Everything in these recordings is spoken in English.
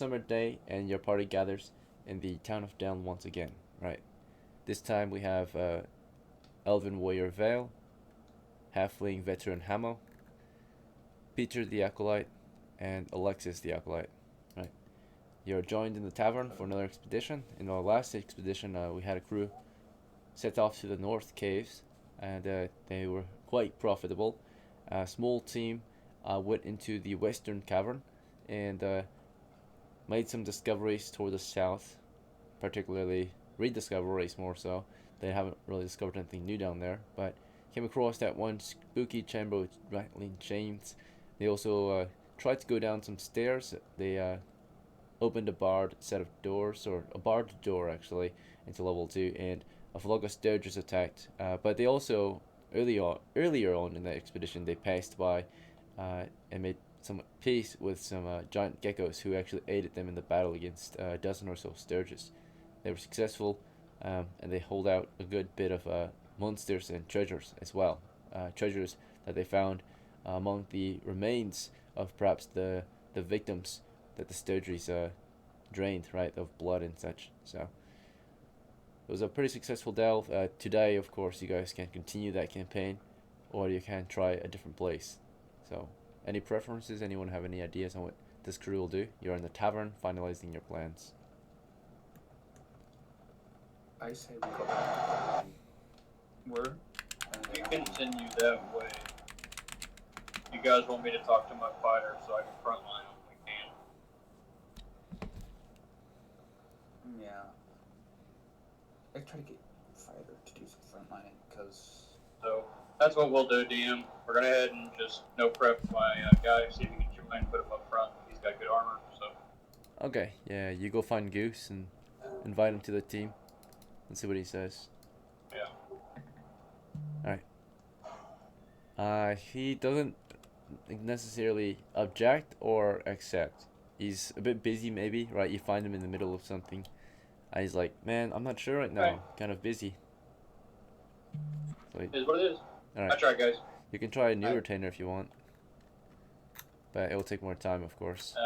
Summer day, and your party gathers in the town of Down once again, right? This time we have Elven Warrior Vale, Halfling Veteran Hamo, Peter the Acolyte, and Alexis the Acolyte, right? You're joined in the tavern for another expedition. In our last expedition, we had a crew set off to the North Caves, and they were quite profitable. A small team went into the Western Cavern and made some discoveries toward the south, particularly rediscoveries more so. They haven't really discovered anything new down there, but came across that one spooky chamber with rattling chains. They also tried to go down some stairs. They opened a barred set of doors, or a barred door actually, into level 2, and a flock of Stirges attacked. But they also, earlier on in the expedition, they passed by and made some peace with some giant geckos who actually aided them in the battle against a dozen or so Sturges. They were successful, and they hold out a good bit of monsters and treasures as well. Treasures that they found among the remains of perhaps the victims that the Sturges drained, right, of blood and such. So it was a pretty successful delve. Today, of course, you guys can continue that campaign, or you can try a different place. So, any preferences? Anyone have any ideas on what this crew will do? You're in the tavern, finalizing your plans. I say we go back to where we were. We continue that way. You guys want me to talk to my fighter so I can frontline them? We can. Yeah. I try to get fighter to do some frontlining because. So that's what we'll do, DM. We're gonna head and just no prep my guy, see if we can try and put him up front. He's got good armor, so. Okay, yeah, you go find Goose and invite him to the team and see what he says. Yeah. Alright. He doesn't necessarily object or accept. He's a bit busy, maybe, right? You find him in the middle of something. He's like, man, I'm not sure right now. Right. Kind of busy. So, It is what it is. alright. I try, guys. You can try a new retainer if you want. But it will take more time, of course.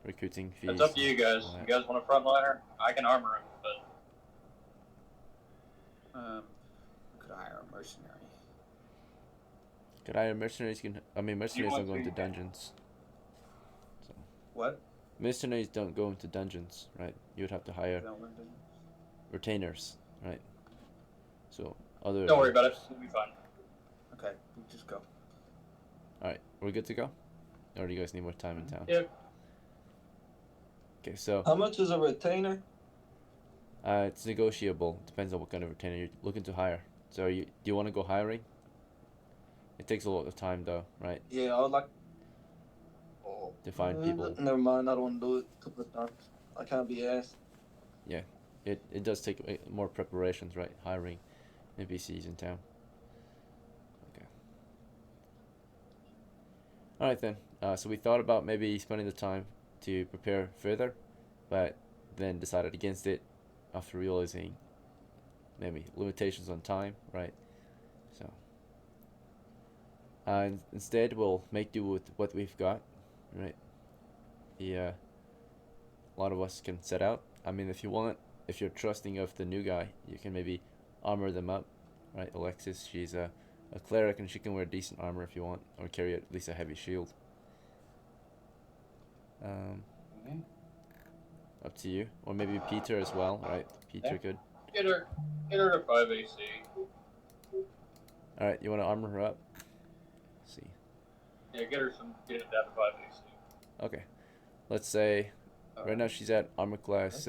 Recruiting fees. It's up to you guys. You guys want a frontliner? I can armor him, but. We could hire a mercenary. Could hire mercenaries? Mercenaries don't go into dungeons. So. What? Mercenaries don't go into dungeons, right? You would have to hire retainers, right? So other. Don't worry about it. We'll be fine. Okay, we just go. Alright, we're good to go? Or do you guys need more time in town? Yep. Okay, so How much is a retainer? it's negotiable. Depends on what kind of retainer you're looking to hire. So do you want to go hiring? It takes a lot of time though, right? Yeah, I would like. To find people. Never mind, I don't want to do it. Couple of times. I can't be asked. Yeah, it does take more preparations, right? Hiring NPCs in town. Okay. Alright then. So we thought about maybe spending the time to prepare further, but then decided against it after realizing maybe limitations on time, right? So instead we'll make do with what we've got, right? A lot of us can set out. If you want, if you're trusting of the new guy, you can maybe armor them up, right? Alexis, she's a cleric and she can wear decent armor if you want, or carry at least a heavy shield. Up to you, or maybe Peter as well, right? Peter could. Get her to 5 AC. All right, you want to armor her up? Let's see. Yeah, get it down to 5 AC. Okay, let's say right now she's at armor class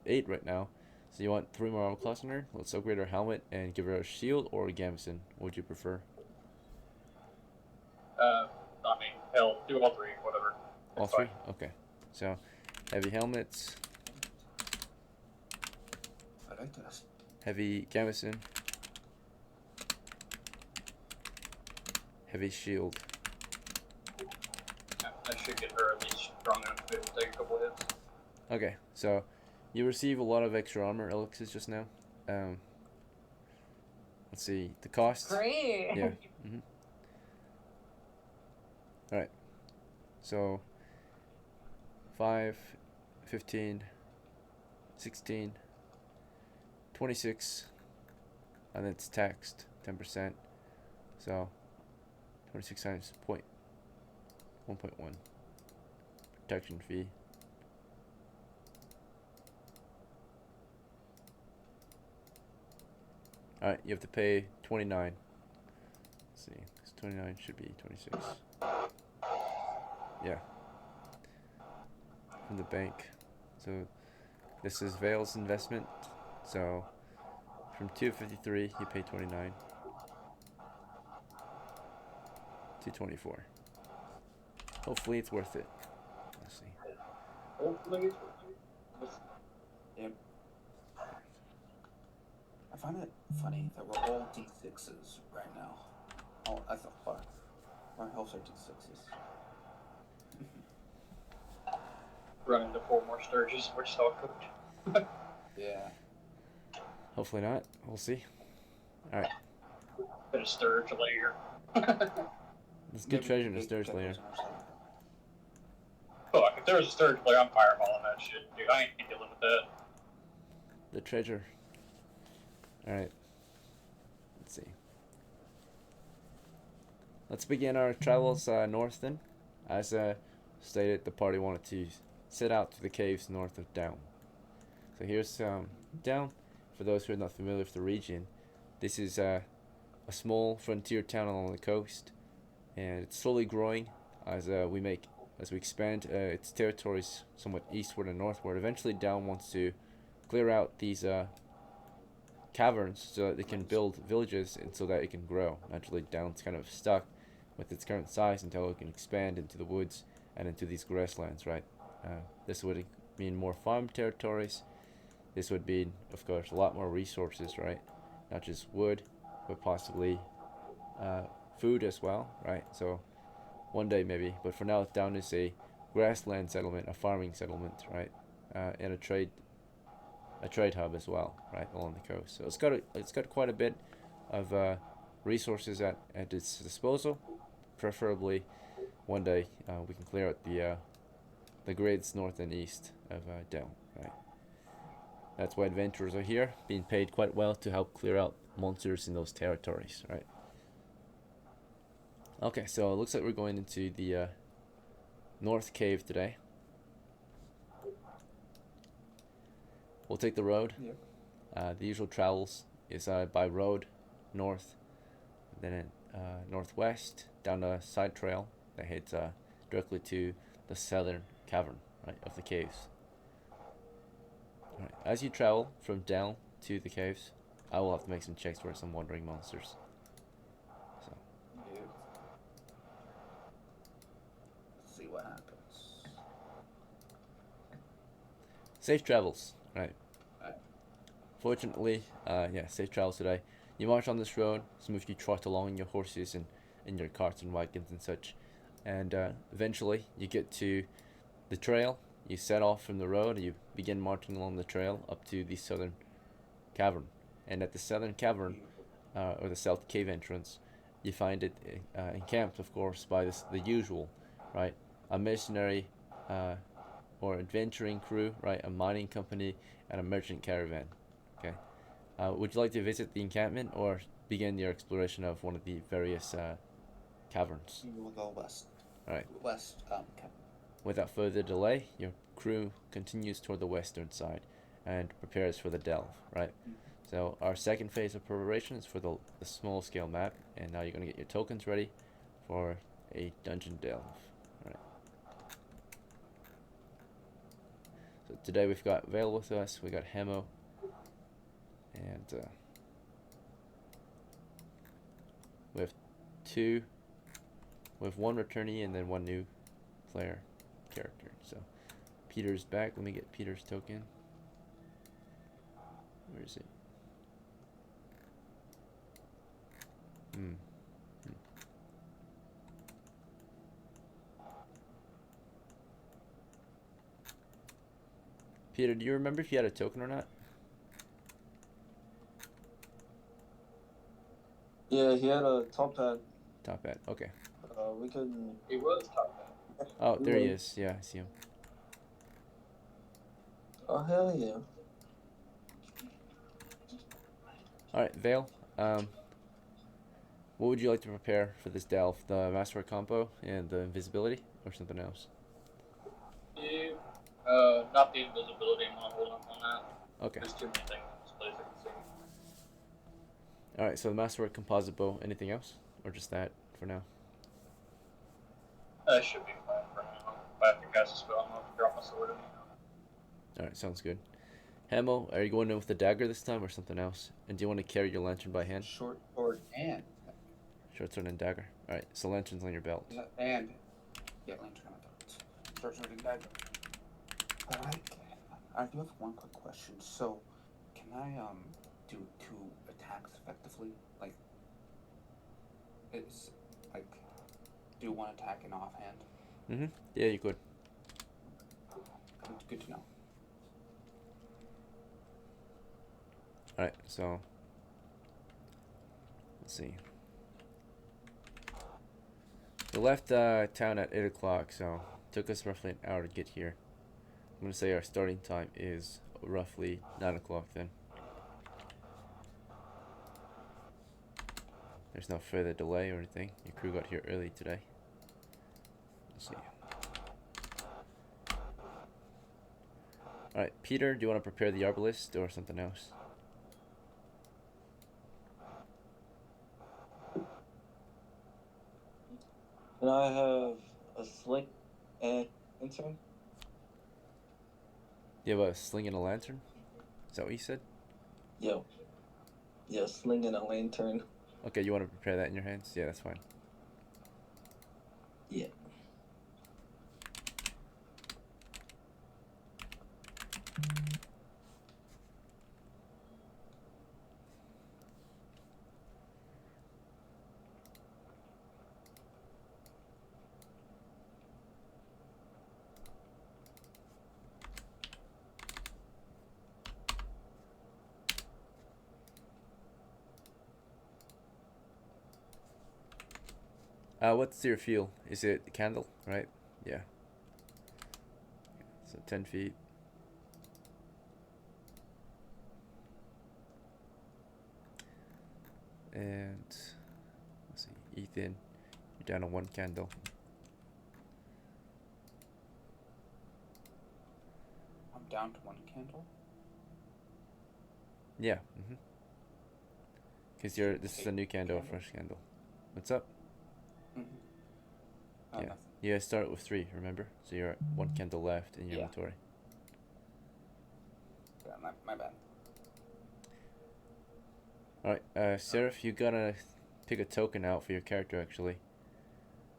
8 right now. So you want 3 more armor class on her? Let's upgrade her helmet and give her a shield or a gambeson. What would you prefer? Hell, do all 3, whatever. All 3? Okay. So, heavy helmets, I like that. heavy gambeson, heavy shield. I should get her at least strong enough to be able to take a couple hits. Okay, so you receive a lot of extra armor, Alexis, just now. Let's see, the cost. Great. Yeah. Alright. So 5, 15, 16, 26, and then it's taxed 10%. So 26 times 1.1 protection fee. Alright, you have to pay 29. Let's see, 29 should be 26. Yeah. From the bank. So this is Vale's investment. So from 253 you pay 29. 224. Hopefully it's worth it. Let's see. Hopefully, Yep. I find it funny that we're all D6s right now. Oh, I thought our healths are D6s. run into 4 more Sturges. We're still cooked. Yeah. Hopefully not. We'll see. Alright. Bit of Sturge later. There's good treasure in the Stirge layer. Fuck, if there was a Sturge layer, I'm fireballing that shit, dude. I ain't dealing with that. The treasure. Alright. Let's see. Let's begin our travels north then. As stated, the party wanted to set out to the caves north of Down. So here's Down. For those who are not familiar with the region, this is a small frontier town along the coast, and it's slowly growing as we expand its territories somewhat eastward and northward. Eventually, Down wants to clear out these caverns so that they can build villages and so that it can grow. Naturally, Down's kind of stuck with its current size until it can expand into the woods and into these grasslands, right? This would mean more farm territories. This would mean, of course, a lot more resources, right? Not just wood, but possibly food as well, right? So one day maybe, but for now, Down is a grassland settlement, a farming settlement, right? And a trade hub as well, right, along the coast. So it's got quite a bit of resources at its disposal. Preferably, one day we can clear out the grids north and east of Down, right? That's why adventurers are here, being paid quite well to help clear out monsters in those territories, right? Okay, so it looks like we're going into the North Cave today. We'll take the road. Yep. The usual travels is by road north, then northwest down a side trail that heads directly to the southern cavern, right, of the caves. Right. As you travel from Down to the caves, I will have to make some checks for some wandering monsters. So. Yep. Let's see what happens. Safe travels, right? Alright. Fortunately, safe travels today. You march on this road, smoothly trot along on your horses and in your carts and wagons and such, and eventually you get to the trail. You set off from the road, you begin marching along the trail up to the southern cavern. And at the southern cavern, or the south cave entrance, you find it encamped, of course, by the usual, right? A mercenary or adventuring crew, right? A mining company and a merchant caravan, okay? Would you like to visit the encampment or begin your exploration of one of the various caverns? We will go west. Alright. West, Captain. Without further delay, your crew continues toward the western side and prepares for the delve, right? So our second phase of preparation is for the small scale map, and now you're going to get your tokens ready for a dungeon delve. Alright. So today we've got Vale with us, we got Hemo, and we have one returnee and then one new player character. So Peter's back. Let me get Peter's token. Where is it? Peter, do you remember if you had a token or not? Yeah, he had a top hat. Top hat. Okay. We can. He was top man. Oh, there he is. Yeah, I see him. Oh, hell yeah. Alright, Vale. What would you like to prepare for this delve? The Masterwork combo and the invisibility, or something else? Yeah. Not the invisibility. I'm gonna hold up on that. Okay. There's too many things in this place I can see. Alright, so the Masterwork composite bow. Anything else? Or just that for now? That should be fine for now. If I have to cast a spell, I'm gonna have to drop my sword in. Alright, sounds good. Hamo, are you going in with the dagger this time or something else? And do you want to carry your lantern by hand? Short sword and Short sword and dagger. Alright, so lantern's on your belt. and yeah, lantern on my belt. Short sword and dagger. But I do have one quick question. So, can I do 2 attacks effectively? Like, it's like do 1 attack in offhand. Mm-hmm. Yeah, you could. Good to know. Alright, so let's see. We left town at 8 o'clock, so it took us roughly an hour to get here. I'm gonna say our starting time is roughly 9 o'clock then. There's no further delay or anything. Your crew got here early today. Let's see. Alright, Peter, do you want to prepare the arbalist or something else? Can I have a sling and lantern? You have a sling and a lantern? Is that what you said? Yo. Yeah, sling and a lantern. Okay, you want to prepare that in your hands? Yeah, that's fine. Yeah. What's your fuel? Is it the candle, right? Yeah. So 10 feet. And let's see, Ethan, you're down to 1 candle. I'm down to 1 candle. Yeah. Mhm. Cause this is a new candle, a fresh candle. What's up? Mm-hmm. Yeah. Nothing. You guys start with 3, remember? So you're at 1 candle left in your Yeah. inventory. Yeah, my bad. Alright, Seraph, you gotta pick a token out for your character actually.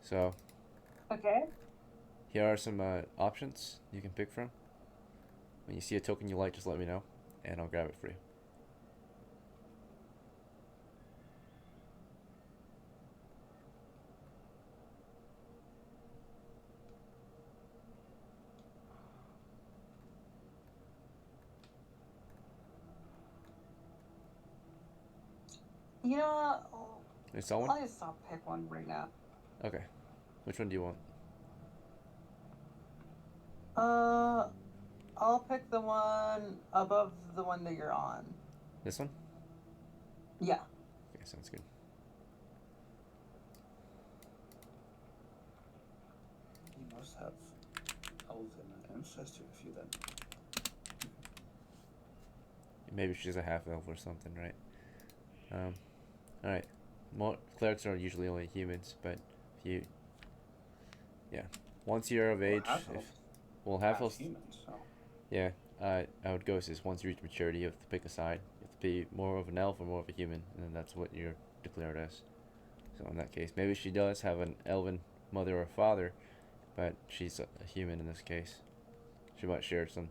So Okay. here are some options you can pick from. When you see a token you like, just let me know, and I'll grab it for you. You know what? You saw one? I'll just stop pick one right now. Okay. Which one do you want? I'll pick the one above the one that you're on. This one? Yeah. Okay, sounds good. You must have elven ancestry if you then. Maybe she's a half elf or something, right? Alright. Clerics are usually only humans, but if you. Yeah. Once you're of age. Half elves. Humans, so. Yeah. How it goes is once you reach maturity, you have to pick a side. You have to be more of an elf or more of a human, and then that's what you're declared as. So in that case, maybe she does have an elven mother or father, but she's a human in this case. She might share some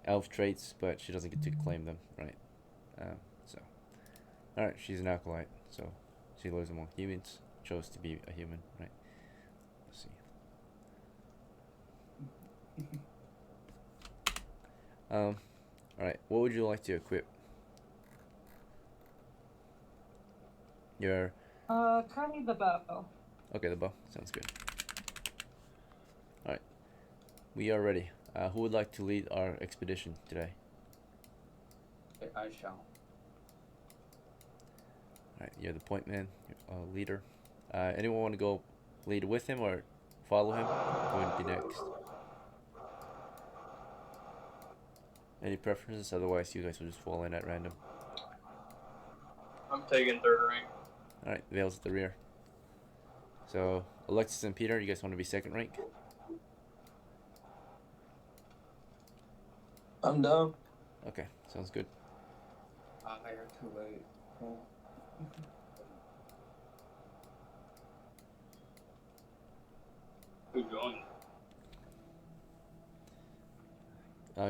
elf traits, but she doesn't get to claim them, right? So, alright, she's an acolyte, so she lives among humans, chose to be a human, right? Let's see. Alright, what would you like to equip? Your. Currently the bow. Okay, the bow. Sounds good. Alright. We are ready. Who would like to lead our expedition today? Okay, I shall. Alright, you're the point man, leader. Anyone want to go lead with him or follow him? Who would be next? Any preferences? Otherwise, you guys will just fall in at random. I'm taking third rank. Alright, Vale's at the rear. So, Alexis and Peter, you guys want to be second rank? I'm down. Okay, sounds good. You're too late. Well, Who joined?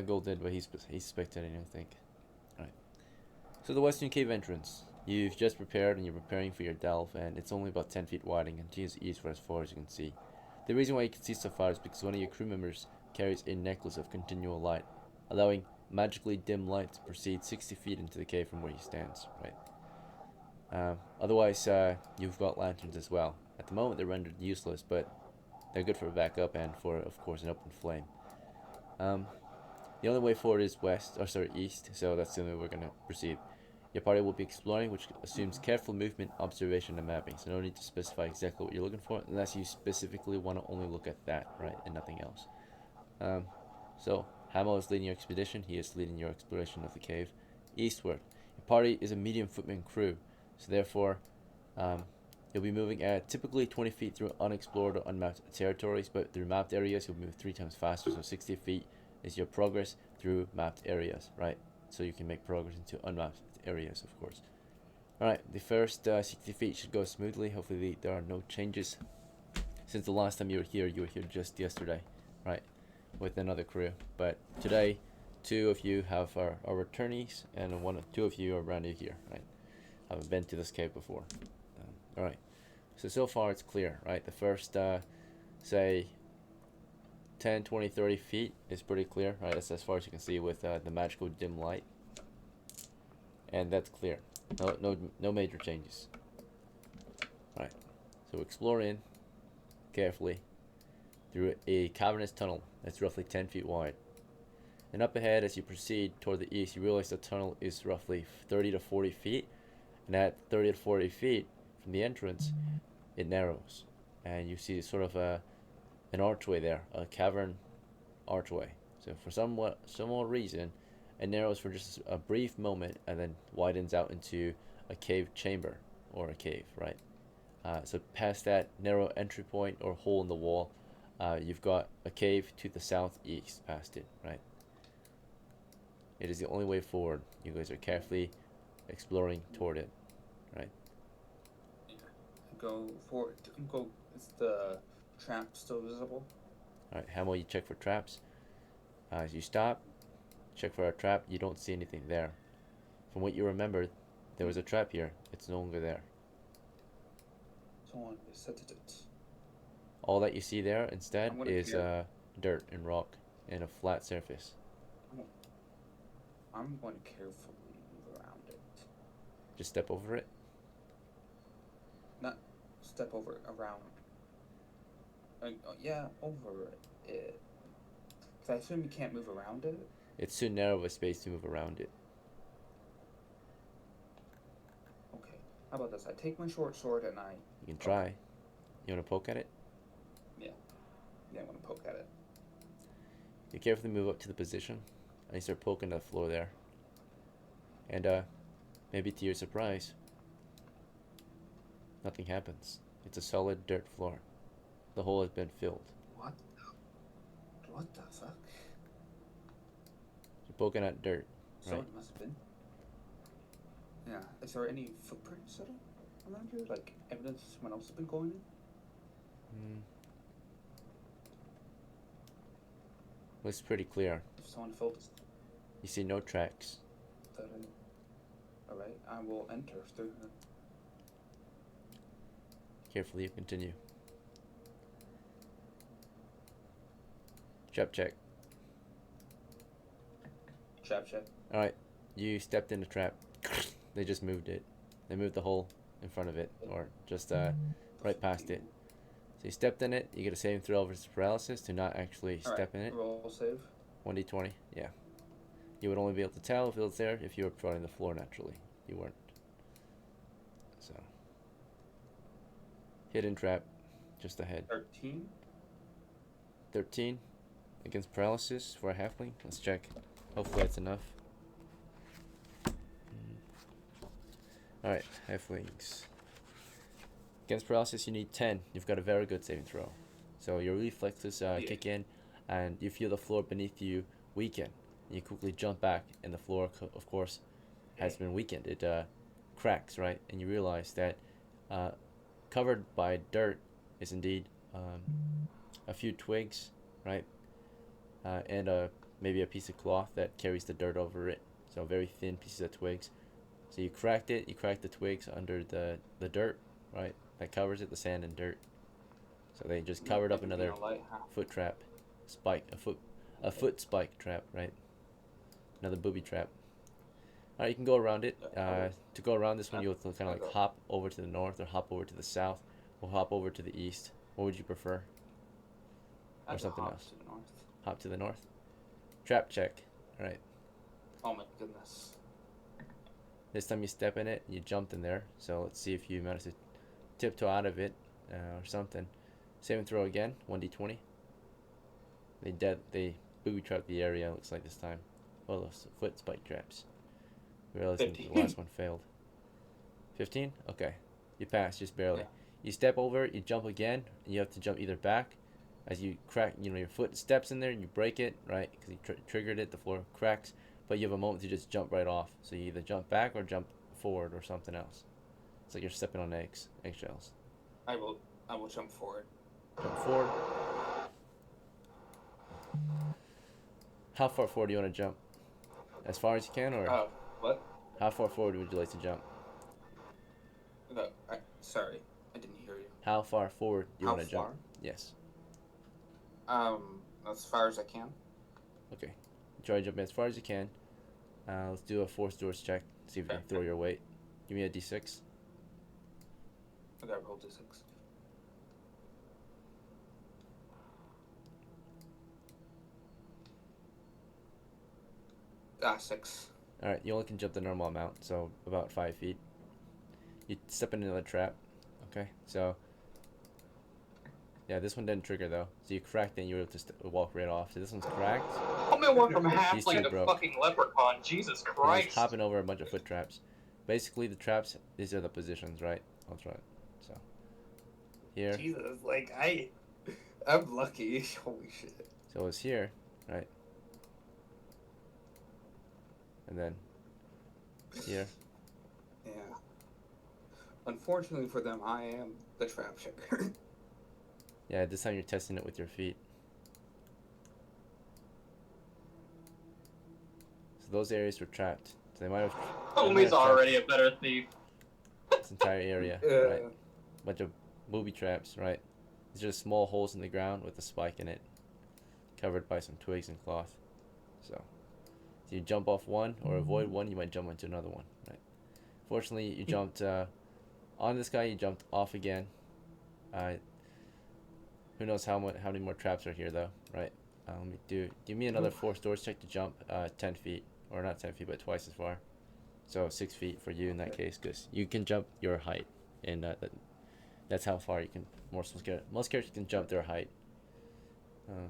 Gold did, but he's spectating, I think. Alright. So the western cave entrance. You've just prepared and you're preparing for your delve, and it's only about 10 feet wide and continues east for as far as you can see. The reason why you can see so far is because one of your crew members carries a necklace of continual light, allowing magically dim light to proceed 60 feet into the cave from where he stands, right? Otherwise, you've got lanterns as well. At the moment, they're rendered useless, but they're good for backup and for, of course, an open flame. The only way forward is east, so that's the only way we're going to proceed. Your party will be exploring, which assumes careful movement, observation, and mapping, so no need to specify exactly what you're looking for, unless you specifically want to only look at that, right, and nothing else. So, Hamo is leading your expedition, he is leading your exploration of the cave eastward. Your party is a medium footman crew, so therefore, you'll be moving at typically 20 feet through unexplored or unmapped territories, but through mapped areas you'll move 3 times faster, so 60 feet is your progress through mapped areas, right? So you can make progress into unmapped areas, of course. Alright, the first 60 feet should go smoothly. Hopefully there are no changes. Since the last time you were here just yesterday, right? With another crew. But today, 2 of you have our returnees, and 2 of you are brand new here, right? Haven't been to this cave before. Alright, so far it's clear, right? The first, say, 10, 20, 30 feet is pretty clear, right? That's as far as you can see with the magical dim light. And that's clear. No major changes. Alright, so explore in carefully through a cavernous tunnel that's roughly 10 feet wide. And up ahead, as you proceed toward the east, you realize the tunnel is roughly 30 to 40 feet. And at 30 to 40 feet from the entrance, it narrows. And you see sort of an archway there, a cavern archway. So for some odd reason, it narrows for just a brief moment and then widens out into a cave chamber, or a cave, right? So past that narrow entry point or hole in the wall, you've got a cave to the southeast past it, right? It is the only way forward. You guys are carefully exploring toward it, right? go forward. Go. Is the trap still visible? Alright, Hamill, you check for traps. As you stop, check for a trap. You don't see anything there. From what you remember, there was a trap here. It's no longer there. Someone set it. All that you see there instead I'm gonna is care. dirt and rock and a flat surface. I'm going to carefully move around it. Just step over it. Not step over it, around. Yeah, over it. Because I assume you can't move around it. It's too narrow of a space to move around it. Okay. How about this? I take my short sword and I. You can try. You want to poke at it? Yeah, I'm going to poke at it. You carefully move up to the position and you start poking the floor there. And maybe to your surprise, nothing happens. It's a solid dirt floor. The hole has been filled. What? What the fuck? You're poking at dirt, So right? it must have been. Yeah. Is there any footprints around here? Like evidence someone else has been going in? Well, it's pretty clear. If someone filled this. You see no tracks. Alright, I will enter through the. Carefully you continue. Trap check. Trap check. Alright, you stepped in the trap. They just moved it. They moved the hole in front of it, or just right past it. So you stepped in it, you get a saving throw versus paralysis to not actually step in it. Roll save. 1d20. Yeah. You would only be able to tell if it was there if you were prodding the floor naturally. You weren't. So. Hidden trap. Just ahead. 13. 13 against paralysis for a halfling. Let's check. Hopefully that's enough. Alright, halflings. Against paralysis you need 10. You've got a very good saving throw. So your reflexes kick in and you feel the floor beneath you weaken. You quickly jump back and the floor of course has been weakened. It cracks, right? And you realize that covered by dirt is indeed a few twigs, right? And maybe a piece of cloth that carries the dirt over it. So very thin pieces of twigs. So you cracked it. You cracked the twigs under the dirt, right? That covers it, the sand and dirt. So they just covered up another foot trap, spike, a foot spike trap, right? Another booby trap. Alright, you can go around it. To go around this one, you'll kind of like hop over to the north or hop over to the south or hop over to the east. What would you prefer? Or something else? To the north. Hop to the north. Trap check. Alright. Oh my goodness. This time you step in it, you jumped in there. So let's see if you manage to tiptoe out of it or something. Saving throw again, 1d20. They booby trapped the area, looks like this time. Oh, those foot spike traps. Realizing the last one failed. 15? Okay. You pass, just barely. Yeah. You step over, you jump again, and you have to jump either back. As you crack, your foot steps in there, and you break it, right? Because you triggered it, the floor cracks. But you have a moment to just jump right off. So you either jump back or jump forward or something else. It's like you're stepping on eggshells. I will jump forward. Jump forward. How far forward do you want to jump? As far as you can, or what? how far forward would you like to jump? No, sorry, I didn't hear you. How far forward do you want to jump? How Yes. far? As far as I can. Okay. Try to jump as far as you can. Let's do a force doors check. See if you can throw your weight. Give me a d6. I got roll d6. 6. Alright, you only can jump the normal amount, so about 5 feet. You step into another trap. Okay, so yeah, this one didn't trigger though. So you cracked it and you were able to walk right off. So this one's cracked. I'm gonna walk from These two halfling to broke. fucking leprechaun. Jesus You're Christ. just hopping over a bunch of foot traps. Basically, the traps, these are the positions, right? I'll try it. So, here. Jesus, like I'm lucky. Holy shit. So it's here, right? And then here. Yeah. Unfortunately for them, I am the trap checker. Yeah, this time you're testing it with your feet. So those areas were trapped. So they might have. Homie's already a better thief. This entire area, right? Bunch of booby traps, right? These are just small holes in the ground with a spike in it, covered by some twigs and cloth. So you jump off one or avoid one, you might jump into another one, right? Fortunately, you jumped on this guy. You jumped off again. Who knows how many more traps are here though, right? Let me give me another force doors check to jump 10 feet, or not 10 feet, but twice as far. So 6 feet for you in that case, because you can jump your height, and that's how far you can. Most characters can jump their height.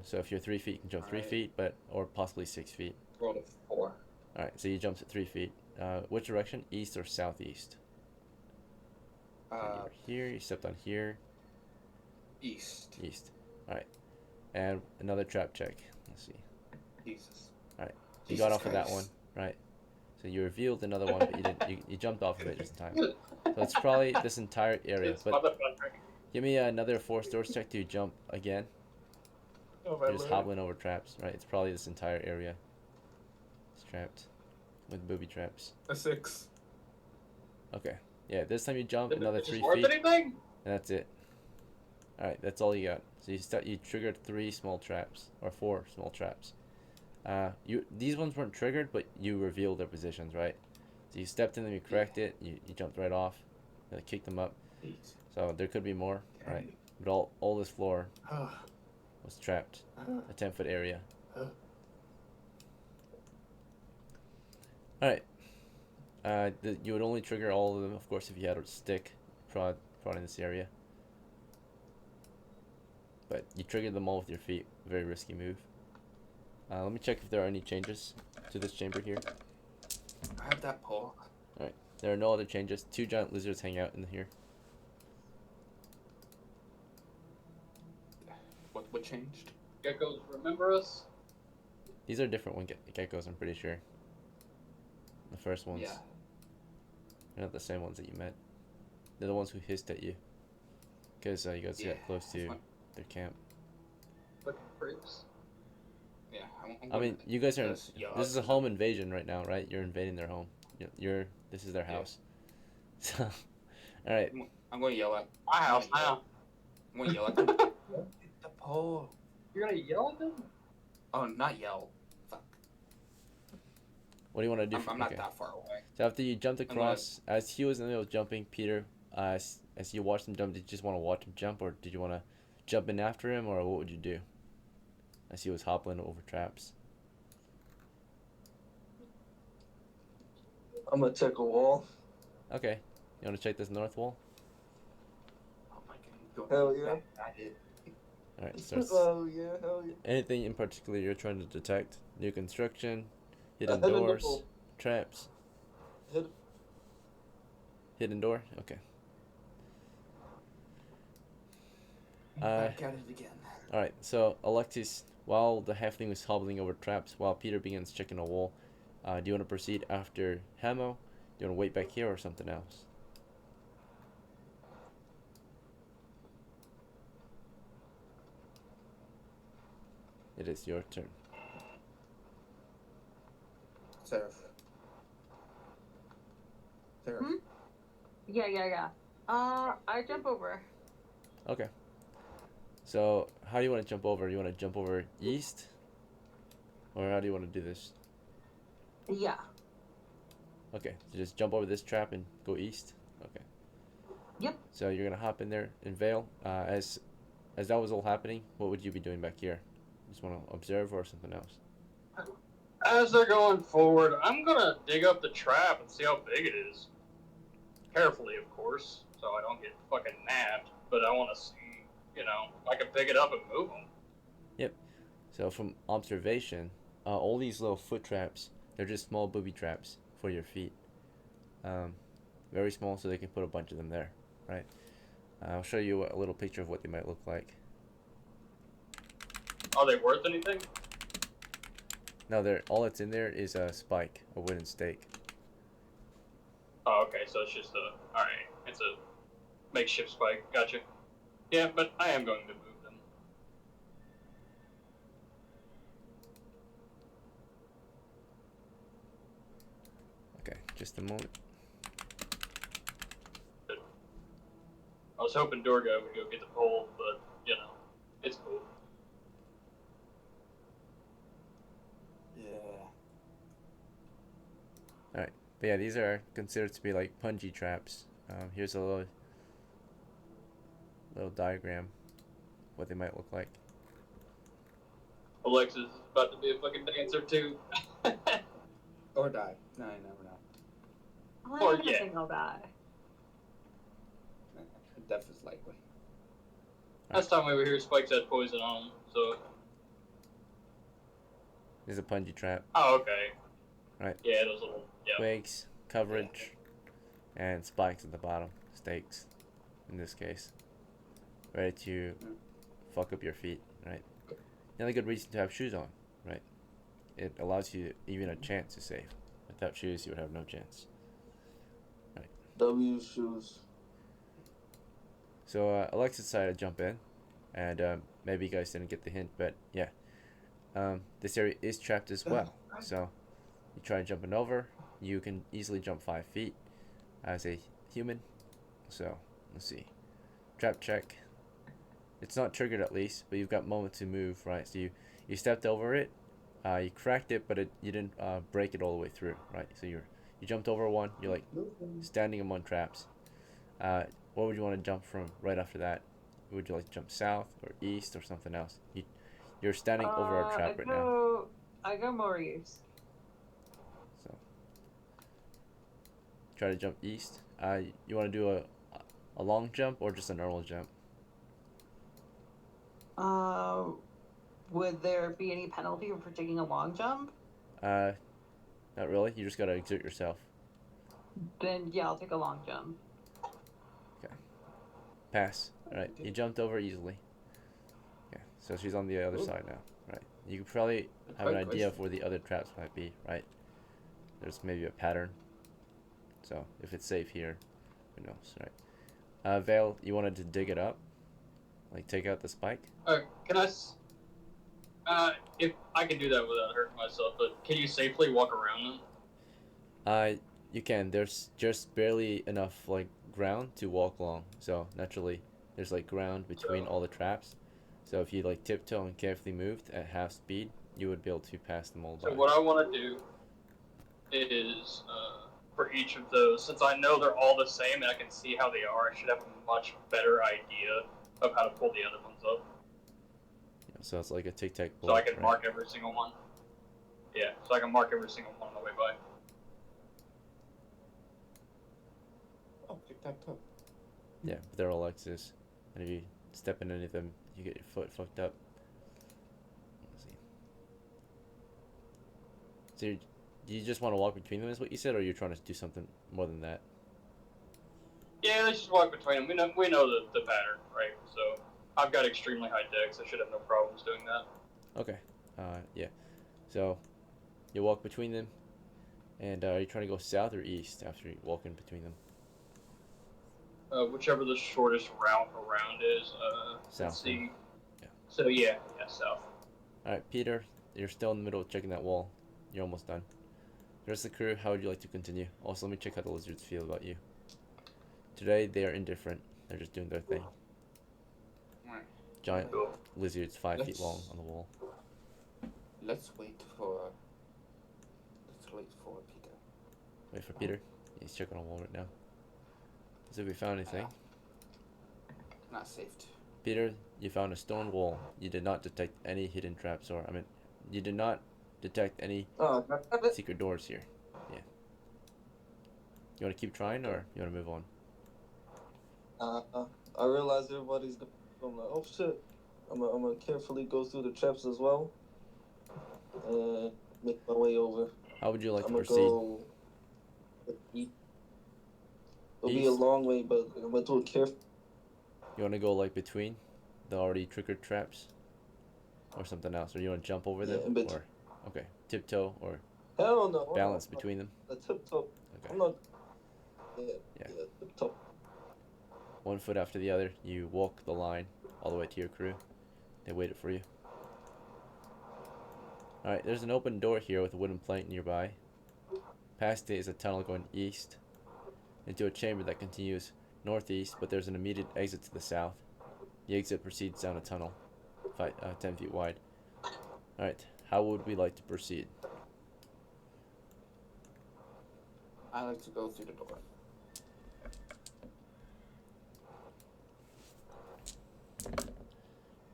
So if you're 3 feet, you can jump 3 feet, or possibly 6 feet. Roll a 4. All right, so you jumped at 3 feet. Which direction? East or southeast? So you were here. You stepped on here. East. East. All right, and another trap check. Let's see. Jesus. All right, you got off of that one, right? So you revealed another one, but you didn't. You jumped off of it just in time. So it's probably this entire area. But give me another force doors check to jump again. Oh, You're just hobbling over traps, right? It's probably this entire area. It's trapped with booby traps. A 6. Okay. Yeah, this time you jump another 3 Worth feet, anything? and that's it. All right, that's all you got. So you triggered 3 small traps or 4 small traps. These ones weren't triggered, but you revealed their positions, right? So you stepped in them, you cracked it, you jumped right off, you kicked them up. So there could be more, right? But all this floor was trapped, a 10-foot area. Alright. You would only trigger all of them, of course, if you had a stick prod in this area. But you triggered them all with your feet. Very risky move. Let me check if there are any changes to this chamber here. I have that pole. Alright. There are no other changes. 2 giant lizards hang out in here. What changed? Geckos remember us? These are different geckos, I'm pretty sure. The first ones. Yeah. They're not the same ones that you met. They're the ones who hissed at you. Because you guys got close to their camp. Fucking freaks. Yeah. I mean, you guys are. This This is a home invasion right now, right? You're invading their home. This is their house. So, alright. I'm going to yell at My house now. I'm going to yell at them. Hit the pole. You're gonna yell at them? Oh, not yell. Fuck. What do you want to do? I'm not that far away. So after you jumped across, as he was in the middle of jumping, Peter, as you watched him jump, did you just want to watch him jump, or did you want to jump in after him, or what would you do? As he was hopping over traps. I'm gonna check a wall. Okay. You want to check this north wall? Oh my god. Hell yeah. Alright, so Oh yeah, hell yeah. anything in particular you're trying to detect? New construction, hidden Hidden doors, door. traps, Hidden- hidden door? Okay. Back at it again. Alright, so Alexis, while the halfling was hobbling over traps, while Peter begins checking a wall, do you want to proceed after Hamo? Do you want to wait back here or something else? It is your turn. Seraph. Seraph. Hmm? Yeah. I jump over. Okay. So, how do you want to jump over? You want to jump over east? Or how do you want to do this? Yeah. Okay, so just jump over this trap and go east? Okay. Yep. So you're going to hop in there in Vale. As that was all happening, what would you be doing back here? Just want to observe or something else? As they're going forward, I'm gonna dig up the trap and see how big it is. Carefully, of course, so I don't get fucking nabbed. But I want to see, if I can pick it up and move them. Yep. So from observation, all these little foot traps, they're just small booby traps for your feet. Very small, so they can put a bunch of them there, right? I'll show you a little picture of what they might look like. Are they worth anything? No, all that's in there is a spike, a wooden stake. Oh, okay, so it's just alright, it's a makeshift spike, gotcha. Yeah, but I am going to move them. Okay, just a moment. I was hoping Dorga would go get the pole, but, it's cool. Yeah. Alright, but yeah, these are considered to be like punji traps. Here's a little diagram, what they might look like. Alexis is about to be a fucking dancer, too. Or die. No, you never know. I Or don't yeah. think I'll die. Death is likely. Last time we were here, Spikes had poison on him, so... There's a punji trap. Oh, okay. Right. Yeah, those little... Yeah. Twigs, coverage, and spikes at the bottom. Stakes, in this case. Ready to fuck up your feet, right? Another good reason to have shoes on, right? It allows you even a chance to save. Without shoes, you would have no chance. Right. W shoes. So Alexis decided to jump in, and maybe you guys didn't get the hint, but yeah. This area is trapped as well. So you try jumping over, you can easily jump 5 feet as a human. So let's see. Trap check. It's not triggered at least, but you've got moment to move, right? So you stepped over it, you cracked it, but you didn't break it all the way through, right? So you jumped over one, you're like standing among traps. What would you want to jump from right after that? Would you like to jump south or east or something else? You're standing over a trap right now. I go more east. So try to jump east. You want to do a long jump or just a normal jump? Would there be any penalty for taking a long jump? Not really. You just gotta exert yourself. Then yeah, I'll take a long jump. Pass. All right. You jumped over easily. Yeah. So she's on the other side now. Right. You could probably have an idea of where the other traps might be. Right. There's maybe a pattern. So if it's safe here, who knows? Right. Vale, you wanted to dig it up, like take out the spike. Can if I can do that without hurting myself, but can you safely walk around them? You can. There's just barely enough like ground to walk along. So naturally, there's like ground between all the traps. So if you like tiptoe and carefully moved at half speed, you would be able to pass them all by. So what I want to do is for each of those, since I know they're all the same and I can see how they are, I should have a much better idea of how to pull the other ones up. Yeah, so it's like a tic-tac-toe. So I can mark every single one. Yeah, so I can mark every single one on the way by. Oh, tic-tac-toe. Yeah, but they're all X's. And if you step in any of them, you get your foot fucked up. Let's see. So do you just want to walk between them, is what you said, or you're trying to do something more than that? Yeah, let's just walk between them. We know the pattern, right? So I've got extremely high dex. I should have no problems doing that. Okay. Yeah. So you walk between them, and are you trying to go south or east after you walk in between them? Whichever the shortest route around is. South. Let's see. Yeah. So yeah, south. All right, Peter, you're still in the middle of checking that wall. You're almost done. The rest of the crew, how would you like to continue? Also, let me check how the lizards feel about you. Today, they are indifferent. They're just doing their thing. Giant lizards 5 feet long on the wall. Let's wait for Peter. Wait for Peter. He's checking on the wall right now. So if we found anything. Not safe to. Peter, you found a stone wall. You did not detect any hidden traps you did not detect any secret doors here. Yeah. You want to keep trying or you want to move on? I realize everybody's going. I'm like, oh shit. I'm gonna carefully go through the traps as well. And make my way over. How would you like to proceed? Go east. It'll be a long way, but I'm gonna do it carefully. You want to go like between the already triggered traps? Or something else? Or you want to jump over them? Or okay, tiptoe or hell no. balance between them? A tiptoe. Okay. I'm not. Yeah, tiptoe. 1 foot after the other, you walk the line all the way to your crew. They waited for you. Alright, there's an open door here with a wooden plank nearby. Past it is a tunnel going east into a chamber that continues northeast, but there's an immediate exit to the south. The exit proceeds down a tunnel, 10 feet wide. Alright, how would we like to proceed? I like to go through the door.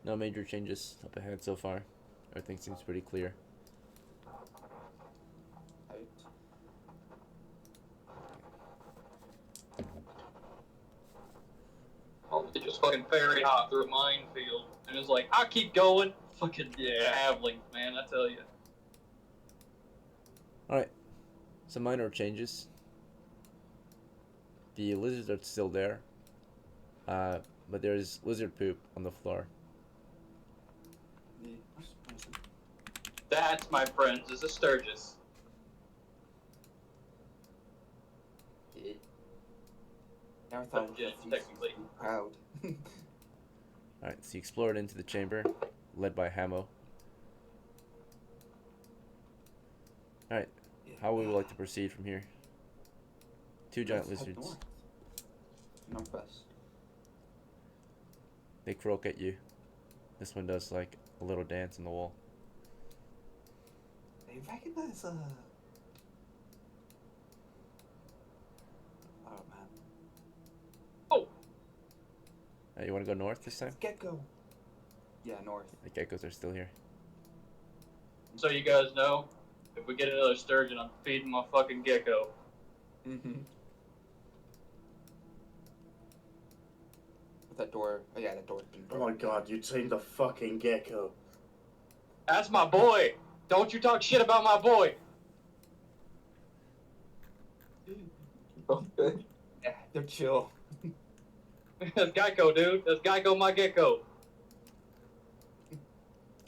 No major changes up ahead so far. Everything seems pretty clear. Oh, they just fucking ferry hop through a minefield. And it's like, I'll keep going. Fucking traveling, man, I tell you. Alright, some minor changes. The lizards are still there. But there's lizard poop on the floor. That, my friends, is a Sturgis. Never thought Yeah, technically. Proud. Alright, so you explore it into the chamber, led by Hamo. Alright, how would we like to proceed from here? Two giant lizards. Northwest. They croak at you. This one does like a little dance on the wall. They recognize Oh man. Oh! You want to go north this time? Gecko. Yeah, north. The geckos are still here. So you guys know, if we get another sturgeon, I'm feeding my fucking gecko. Mm-hmm. that door. Oh yeah, that door's been Oh broken. my god, you tamed a fucking gecko. That's my boy. Don't you talk shit about my boy. Okay. Yeah, they're chill. That's Geico, dude. That's Geico, my gecko.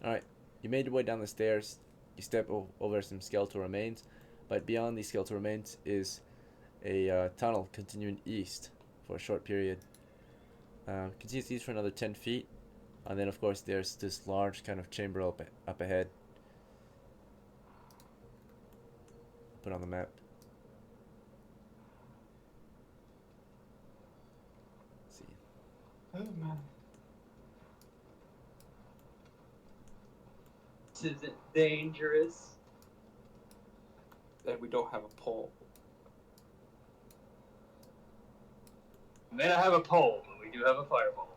Alright, you made your way down the stairs. You step over some skeletal remains, but beyond these skeletal remains is a tunnel continuing east for a short period. Continues east for another 10 feet, and then of course there's this large kind of chamber up ahead. Put on the map. Let's see. Oh man. This isn't dangerous. And we don't have a pole. We may not have a pole, but we do have a fireball.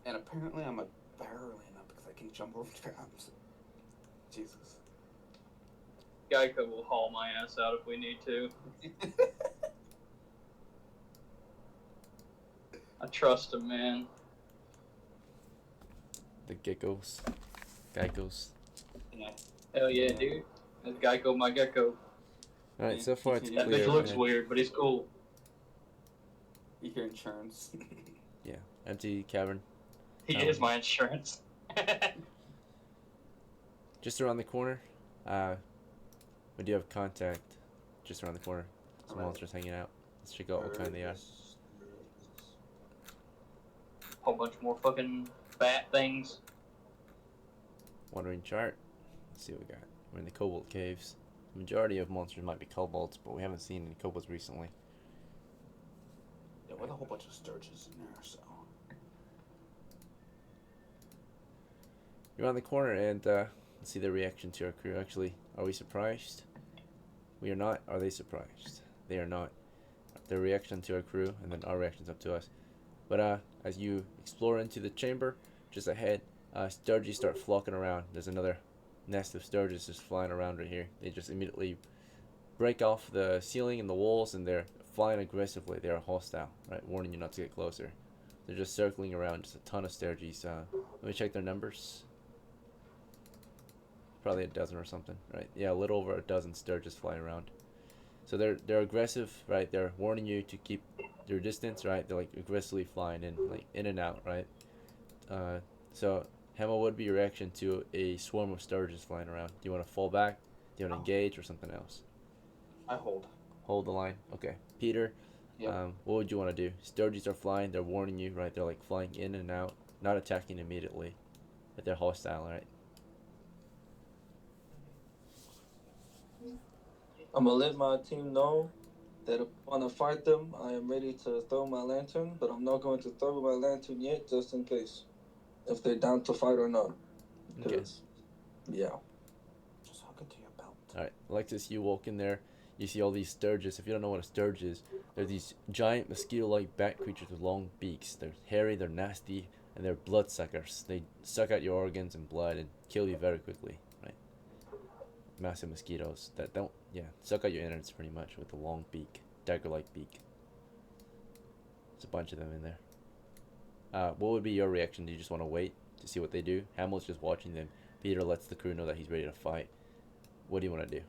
And apparently I'm a barreling up because I can jump over traps. Jesus. Geico will haul my ass out if we need to. I trust him, man. The geckos. Geckos. Yeah. Hell yeah, dude. That's Geico, my gecko. Alright, so far it's Yeah, That clear. bitch looks man. weird, but he's cool. You hear insurance. Yeah, empty cavern. He is my insurance. Just around the corner, we do have contact. Just around the corner. Some Alright. monsters hanging out. Let's check out what kind they are. Whole bunch more fucking bat things. Wandering chart. Let's see what we got. We're in the Cobalt Caves. The majority of monsters might be kobolds, but we haven't seen any kobolds recently. Yeah, with a whole bunch of Stirges in there, so. You're on the corner, and let's see the reaction to our crew. Actually, are we surprised? We are not. Are they surprised? They are not. Their reaction to our crew, and then our reactions up to us. But as you explore into the chamber, just ahead, Stirges start flocking around. There's another nest of Stirges just flying around right here. They just immediately break off the ceiling and the walls, and they're flying aggressively. They are hostile, right? Warning you not to get closer. They're just circling around, just a ton of Stirges. Let me check their numbers. Probably a dozen or something, right? Yeah, a little over a dozen Stirges flying around. So they're aggressive, right? They're warning you to keep your distance, right? They're like aggressively flying in, like in and out, right? So Hema, what would be your reaction to a swarm of Stirges flying around? Do you want to fall back? Do you want to engage or something else? I hold. Hold the line. Okay. Peter, Yep. what would you want to do? Stirges are flying. They're warning you, right? They're like flying in and out, not attacking immediately, but they're hostile, right? I'm gonna let my team know that if I want to fight them, I am ready to throw my lantern, but I'm not going to throw my lantern yet, just in case, if they're down to fight or not. Okay. Yeah. Just hook it to your belt. Alright, Alexis, you walk in there, you see all these Stirges. If you don't know what a Stirge is, they're these giant mosquito-like bat creatures with long beaks. They're hairy, they're nasty, and they're bloodsuckers. They suck out your organs and blood and kill you very quickly, right? Massive mosquitoes that don't, suck out your innards pretty much with a long beak, dagger-like beak. There's a bunch of them in there. What would be your reaction? Do you just want to wait to see what they do? Hamel's just watching them. Peter lets the crew know that he's ready to fight. What do you want to do?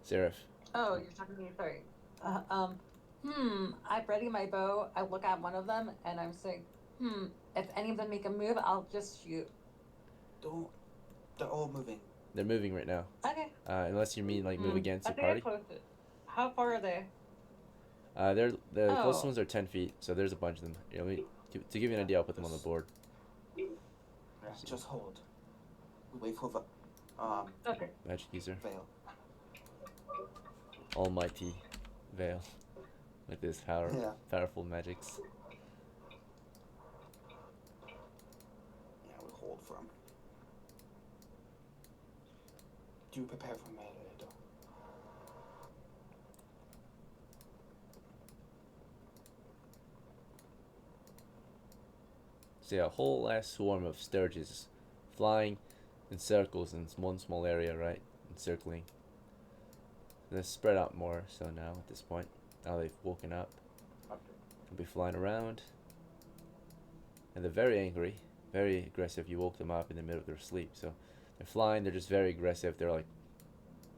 Seraph. Oh, you're talking to me. Sorry. I ready my bow. I look at one of them and I'm saying, if any of them make a move, I'll just shoot. Don't. They're all moving. They're moving right now. Okay. Unless you mean like move against I your think party. I posted. How far are they? They're the Oh. closest ones are 10 feet, so there's a bunch of them. You know, to give you an idea, I'll put them on the board. Yeah, just hold. We wait for the Okay. Magic user, veil. almighty veil, with his Yeah. powerful magics. Yeah, we hold for him. Do prepare for melee, though. So yeah, a whole ass swarm of Stirges flying in circles in one small area, right? Encircling. They're spread out more so now at this point. Now they've woken up. Okay. They'll be flying around. And they're very angry, very aggressive. You woke them up in the middle of their sleep. So they're flying, they're just very aggressive. They're like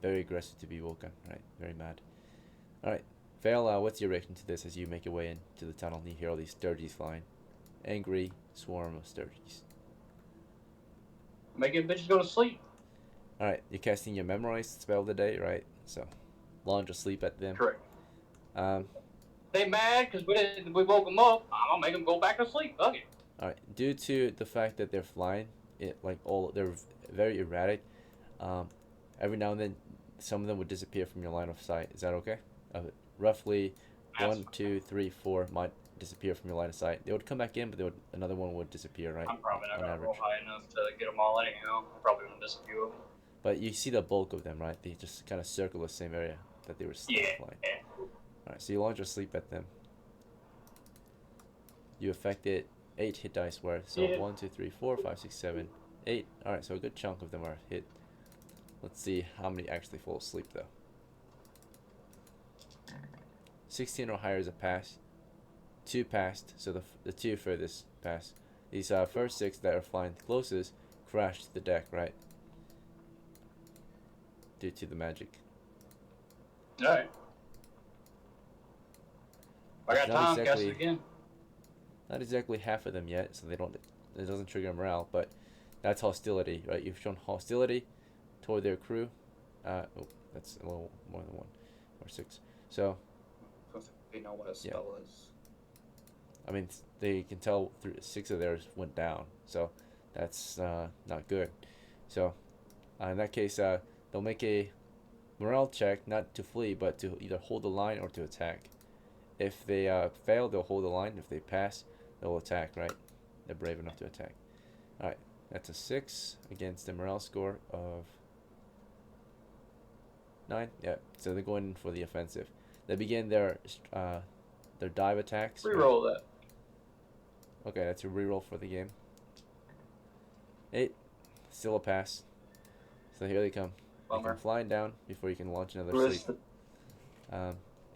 very aggressive to be woken, right? Very mad. Alright. Vale, what's your reaction to this as you make your way into the tunnel and you hear all these Stirges flying? Angry swarm of Stirges. Making bitches go to sleep. Alright, you're casting your memorized spell today, right? So, launch asleep at them. Correct. Um, They mad because we woke them up. I'm gonna make them go back to sleep. Fuck it. Alright, due to the fact that they're flying, they're very erratic. Every now and then, some of them would disappear from your line of sight. Is that okay? Roughly, That's 1, 2, 3, 4 might disappear from your line of sight. They would come back in, but another one would disappear, right? I'm probably not on gonna roll average. high enough to get them all anyhow. I'm probably gonna miss a few of them. But you see the bulk of them, right? They just kind of circle the same area that they were Yeah. flying. Alright, so you launch your sleep at them. You affected 8 hit dice worth. So Yeah. 1, 2, 3, 4, 5, 6, 7, 8. Alright, so a good chunk of them are hit. Let's see how many actually fall asleep though. 16 or higher is a pass. 2 passed, so the 2 furthest pass. These first 6 that are flying closest crash to the deck, right? Due to the magic. Alright. I got Not time. Cast exactly- it again. Not exactly half of them yet, so it doesn't trigger morale, but that's hostility, right? You've shown hostility toward their crew. Oh, that's a little more than 1 or 6. So, They know what a spell is. I mean, they can tell 6 of theirs went down, so that's not good. So, in that case, they'll make a morale check, not to flee, but to either hold the line or to attack. If they fail, they'll hold the line. If they pass, they'll attack, right? They're brave enough to attack. Alright, that's a 6 against the morale score of 9. Yeah, so they're going for the offensive. They begin their dive attacks. right? Reroll that. Okay, that's a reroll for the game. 8, still a pass. So here they come. They Bummer. come flying down before you can launch another Rest sleep.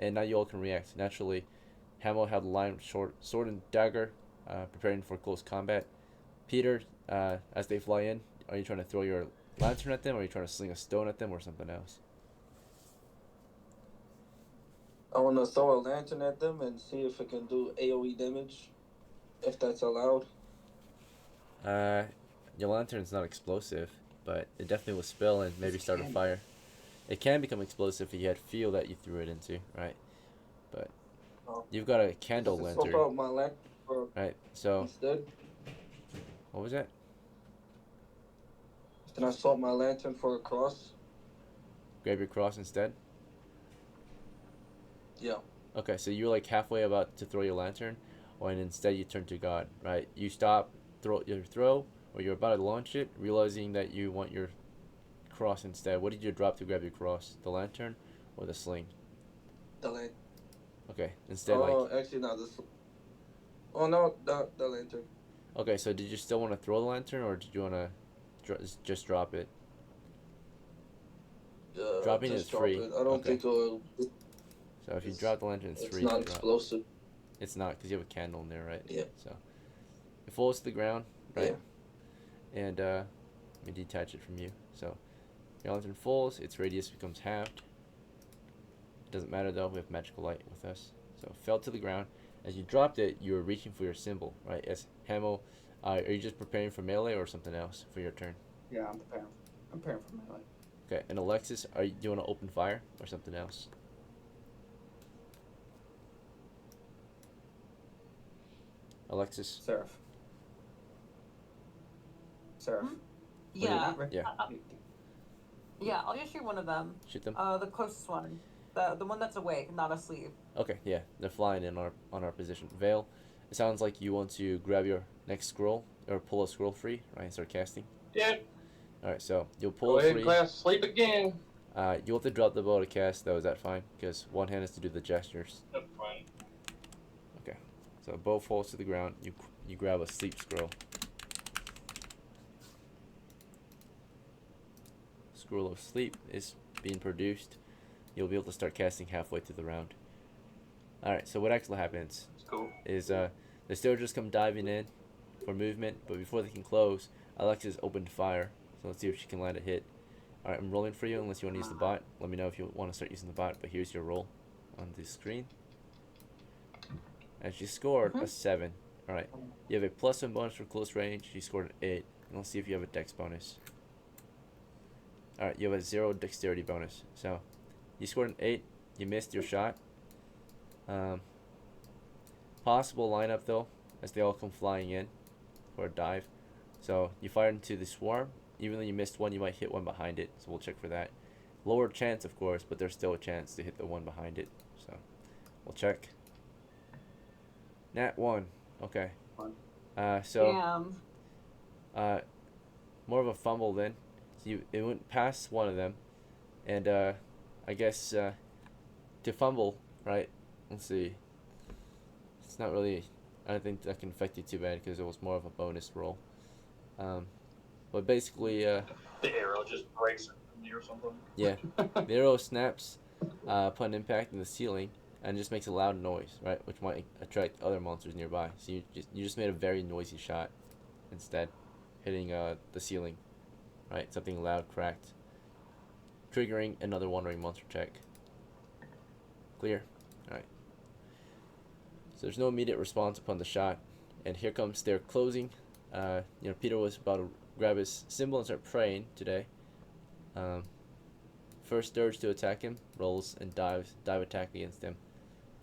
And now you all can react. Naturally, Hamill had the line sword and dagger, preparing for close combat. Peter, as they fly in, are you trying to throw your lantern at them, or are you trying to sling a stone at them, or something else? I want to throw a lantern at them and see if it can do AoE damage, if that's allowed. Your lantern's not explosive, but it definitely will spill and maybe start a fire. It can become explosive if you had fuel that you threw it into, right? But Oh. you've got a candle Just lantern, swap out my lantern for right? So instead. what was that? Can I swap my lantern for a cross? Grab your cross instead. Yeah. Okay, so you're like halfway about to throw your lantern, and instead you turn to God, right? You stop, your throw, or you're about to launch it, realizing that you want your cross instead. What did you drop to grab your cross? The lantern or the sling? The lantern. Okay, instead Actually, not the. Oh no, the lantern. Okay, so did you still want to throw the lantern, or did you want to just drop it? Dropping just is drop free. It. I don't Okay. think it'll. So if you drop the lantern, it's It's free. not to drop. explosive. It's not, because you have a candle in there, right? Yeah. So it falls to the ground, right? Yeah. And let me detach it from you. So your lantern falls, its radius becomes halved. It doesn't matter though, we have magical light with us. So it fell to the ground. As you dropped it, you were reaching for your symbol, right? As Hamo, are you just preparing for melee or something else for your turn? Yeah, I'm preparing. I'm preparing for melee. Okay, and Alexis, do you want to open fire or something else? Alexis, Seraph. Seraph. Yeah. Yeah. Yeah, I'll just shoot one of them. shoot them. The closest one. The one that's awake, not asleep. Okay, yeah, they're flying in on our position. Vale, it sounds like you want to grab your next scroll or pull a scroll free, right? And start casting. Yeah. All right, so you'll pull Go it ahead, free. class. Sleep again. You'll have to drop the bow to cast, though. Is that fine? Because one hand has to do the gestures. That's fine. Okay, so bow falls to the ground. You grab a sleep scroll. Scroll of sleep is being produced. you'll be able to start casting halfway through the round. Alright, so what actually happens It's cool. is the Stirgers come diving in for movement, but before they can close, Alexis opened fire. So let's see if she can land a hit. Alright, I'm rolling for you unless you want to use the bot. Let me know if you want to start using the bot, but here's your roll on the screen. And she scored a 7. Alright, you have a +1 bonus for close range. She scored an 8. And let's see if you have a dex bonus. Alright, you have a 0 dexterity bonus. So, you scored an 8. You missed your shot. Possible lineup though, as they all come flying in for a dive. So, you fired into the swarm. Even though you missed one, you might hit one behind it. So, we'll check for that. Lower chance, of course, but there's still a chance to hit the one behind it. So, we'll check. Nat 1. Okay. Damn. More of a fumble then. So it went past one of them, and I guess to fumble, right? Let's see. It's not really. I don't think that can affect you too bad because it was more of a bonus roll. But basically, The arrow just breaks it from me or something. yeah, the arrow snaps upon impact in the ceiling and just makes a loud noise, right? Which might attract other monsters nearby. So you just made a very noisy shot instead, hitting the ceiling, right? Something loud cracked, triggering another wandering monster check. Clear. All right. So there's no immediate response upon the shot, and here comes their closing. Peter was about to grab his symbol and start praying today. First Stirge to attack him, rolls and dive attack against him.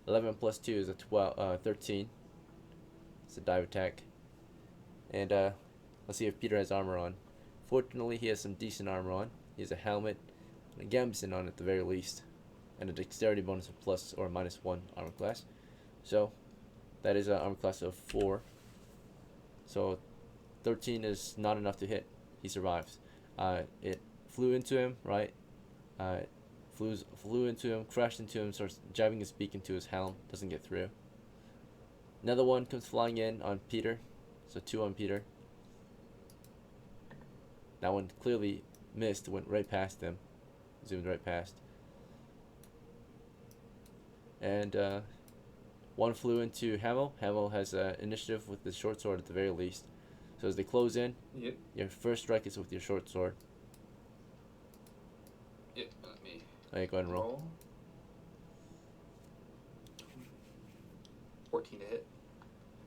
11 plus 2 is a 13. It's a dive attack. And let's see if Peter has armor on. Fortunately, he has some decent armor on. He has a helmet and a gambeson on at the very least, and a dexterity bonus of plus or -1 armor class. So that is an armor class of 4. So 13 is not enough to hit. He survives. It flew into him, right? Flew into him, crashed into him, starts jabbing his beak into his helm, doesn't get through. Another one comes flying in on Peter, so 2 on Peter. That one clearly missed, went right past him, zoomed right past. And one flew into Hamo. Hamo has initiative with the short sword at the very least. So as they close in, Yep. your first strike is with your short sword. Yep. Let me Okay, go ahead and roll. 14 to hit.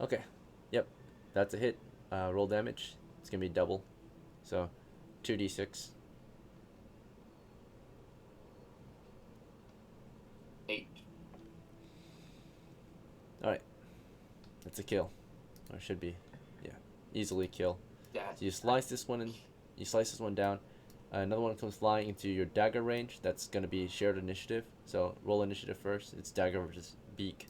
Okay, yep, that's a hit. Roll damage. It's gonna be double, so 2d6. 8. All right, that's a kill, or should be, yeah, easily kill. Yeah. So you slice this one, you slice this one down. Another one comes flying into your dagger range. That's gonna be shared initiative. So roll initiative first. It's dagger versus beak.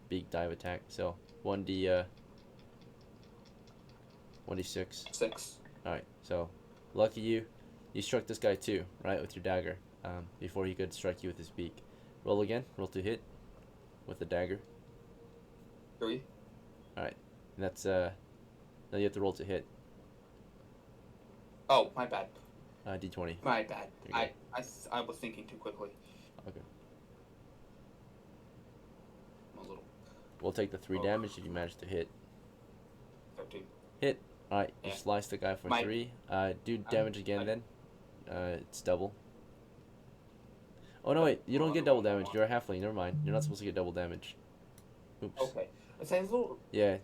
Beak dive attack. So 1d6. 6. All right. So lucky you, you struck this guy too, right, with your dagger. Before he could strike you with his beak. Roll again. Roll to hit with the dagger. 3. All right. And that's now you have to roll to hit. Oh, my bad. D20. My bad. There you I was thinking too quickly. Okay. I'm a little. We'll take the 3 damage if you manage to hit. 13. Hit. Alright, you Yeah. slice the guy for My- 3. Do damage again then. It's double. Oh no, wait, you don't get double damage. You're a halfling, never mind. You're not supposed to get double damage. Oops. Okay. It says a little. Yeah,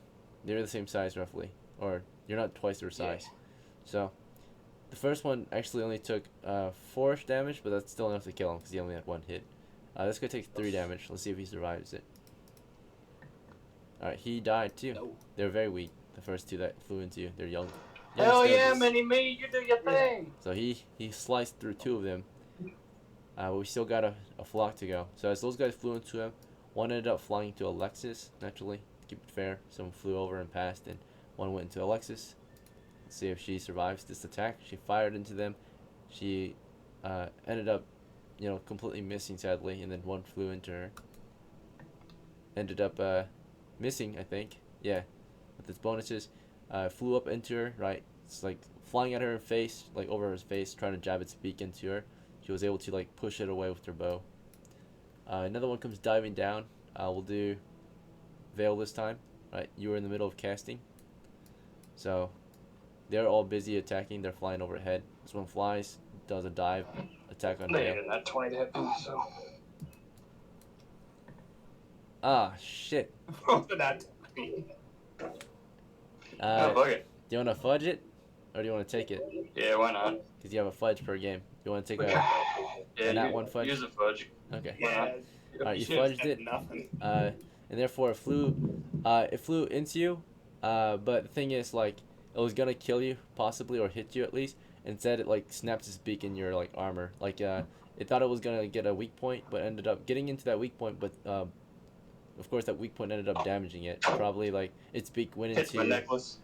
they're the same size roughly. Or you're not twice their size. Yeah. So, the first one actually only took 4 damage, but that's still enough to kill him because he only had 1 hit. This guy takes 3 damage. Let's see if he survives it. Alright, he died too. No. They're very weak. The first 2 that flew into you. They're young. Hell yeah, Stirges. mini-me, you do your thing! So he sliced through 2 of them. But we still got a flock to go. So as those guys flew into him, one ended up flying into Alexis, naturally, to keep it fair. Some flew over and passed, and one went into Alexis. Let's see if she survives this attack. She fired into them. She ended up, completely missing, sadly, and then one flew into her. Ended up missing, I think. Yeah, with its bonuses. Flew up into her, right? It's like flying at her face, like over her face, trying to jab its beak into her. He was able to like push it away with their bow. Another one comes diving down. We'll do Veil this time. Right, you were in the middle of casting, so they're all busy attacking. They're flying overhead. This one flies, does a dive, attack on They Veil. needed that 20 to hit me, so. Ah, shit. That Oh, fuck it. Do you want to fudge it, or do you want to take it? Yeah, why not? Because you have a fudge per game. You want to take a Yeah, nat you, one fudge? use a fudge. Okay. yeah. Alright, you should've fudged said it. Nothing. And therefore it flew into you. But the thing is, like, it was gonna kill you possibly or hit you at least. Instead, it like snaps its beak in your like armor. Like, it thought it was gonna get a weak point, but ended up getting into that weak point. But of course, that weak point ended up damaging it. Probably like its beak went Hits my into necklace.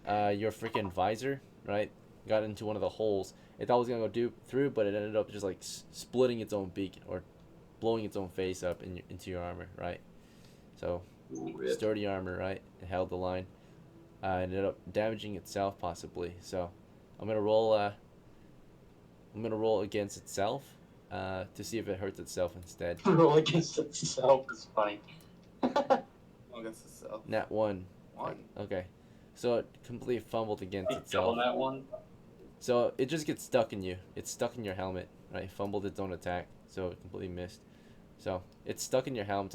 your freaking visor, right? Got into one of the holes. It thought it was gonna go through, but it ended up just like splitting its own beak or blowing its own face up into your armor, right? So sturdy armor, right? It held the line. Ended up damaging itself possibly. So I'm gonna roll. I'm gonna roll against itself to see if it hurts itself instead. Roll against itself is funny. Against itself. Nat 1. One. Okay. So it completely fumbled against Double itself. that one. So it just gets stuck in you. It's stuck in your helmet, right? It fumbled its own attack, so it completely missed. So it's stuck in your helmet,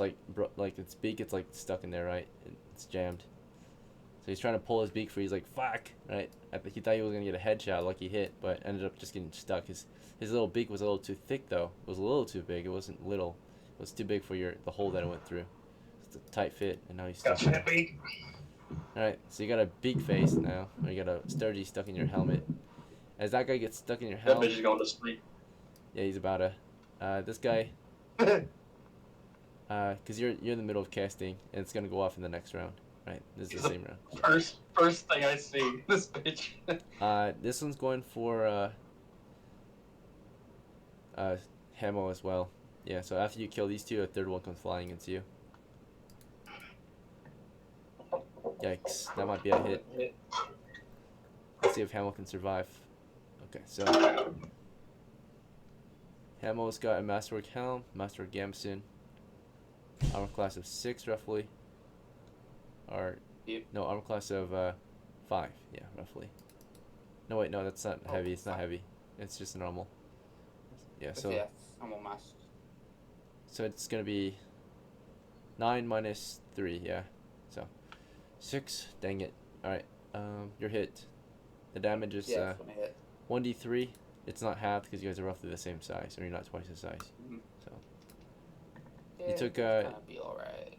like its beak. It's like stuck in there, right? It's jammed. So he's trying to pull his beak free. He's like, "Fuck!" Right? He thought he was gonna get a headshot, lucky hit, but ended up just getting stuck. His little beak was a little too thick, though. It was a little too big. It wasn't little. It was too big for the hole that it went through. It's a tight fit, and now he's stuck. Got that beak. All right, so you got a beak face now, or you got a Stirge stuck in your helmet. As that guy gets stuck in your That helmet, bitch is going to sleep. yeah, he's about to. This guy, because you're in the middle of casting, and it's gonna go off in the next round, right? This is the same round. First thing I see, this bitch. This one's going for Hamo as well. Yeah, so after you kill these two, a third one comes flying into you. Yikes, that might be a hit. Let's see if Hamo can survive. Okay, so Hamo's got a Masterwork Helm, Masterwork Gambeson, armor class of 6 roughly. Or Yep. no, armor class of 5, yeah, roughly. No wait, no, that's not heavy, it's not heavy. It's just normal. Yeah, so Yeah, I'm a master. so it's gonna be 9 minus 3, yeah. So 6, dang it. Alright, you're hit. The damage is Yeah, it's gonna hit. 1d3. It's not halved because you guys are roughly the same size, or you're not twice the size. Mhm. So Yeah, took, it's gonna be alright.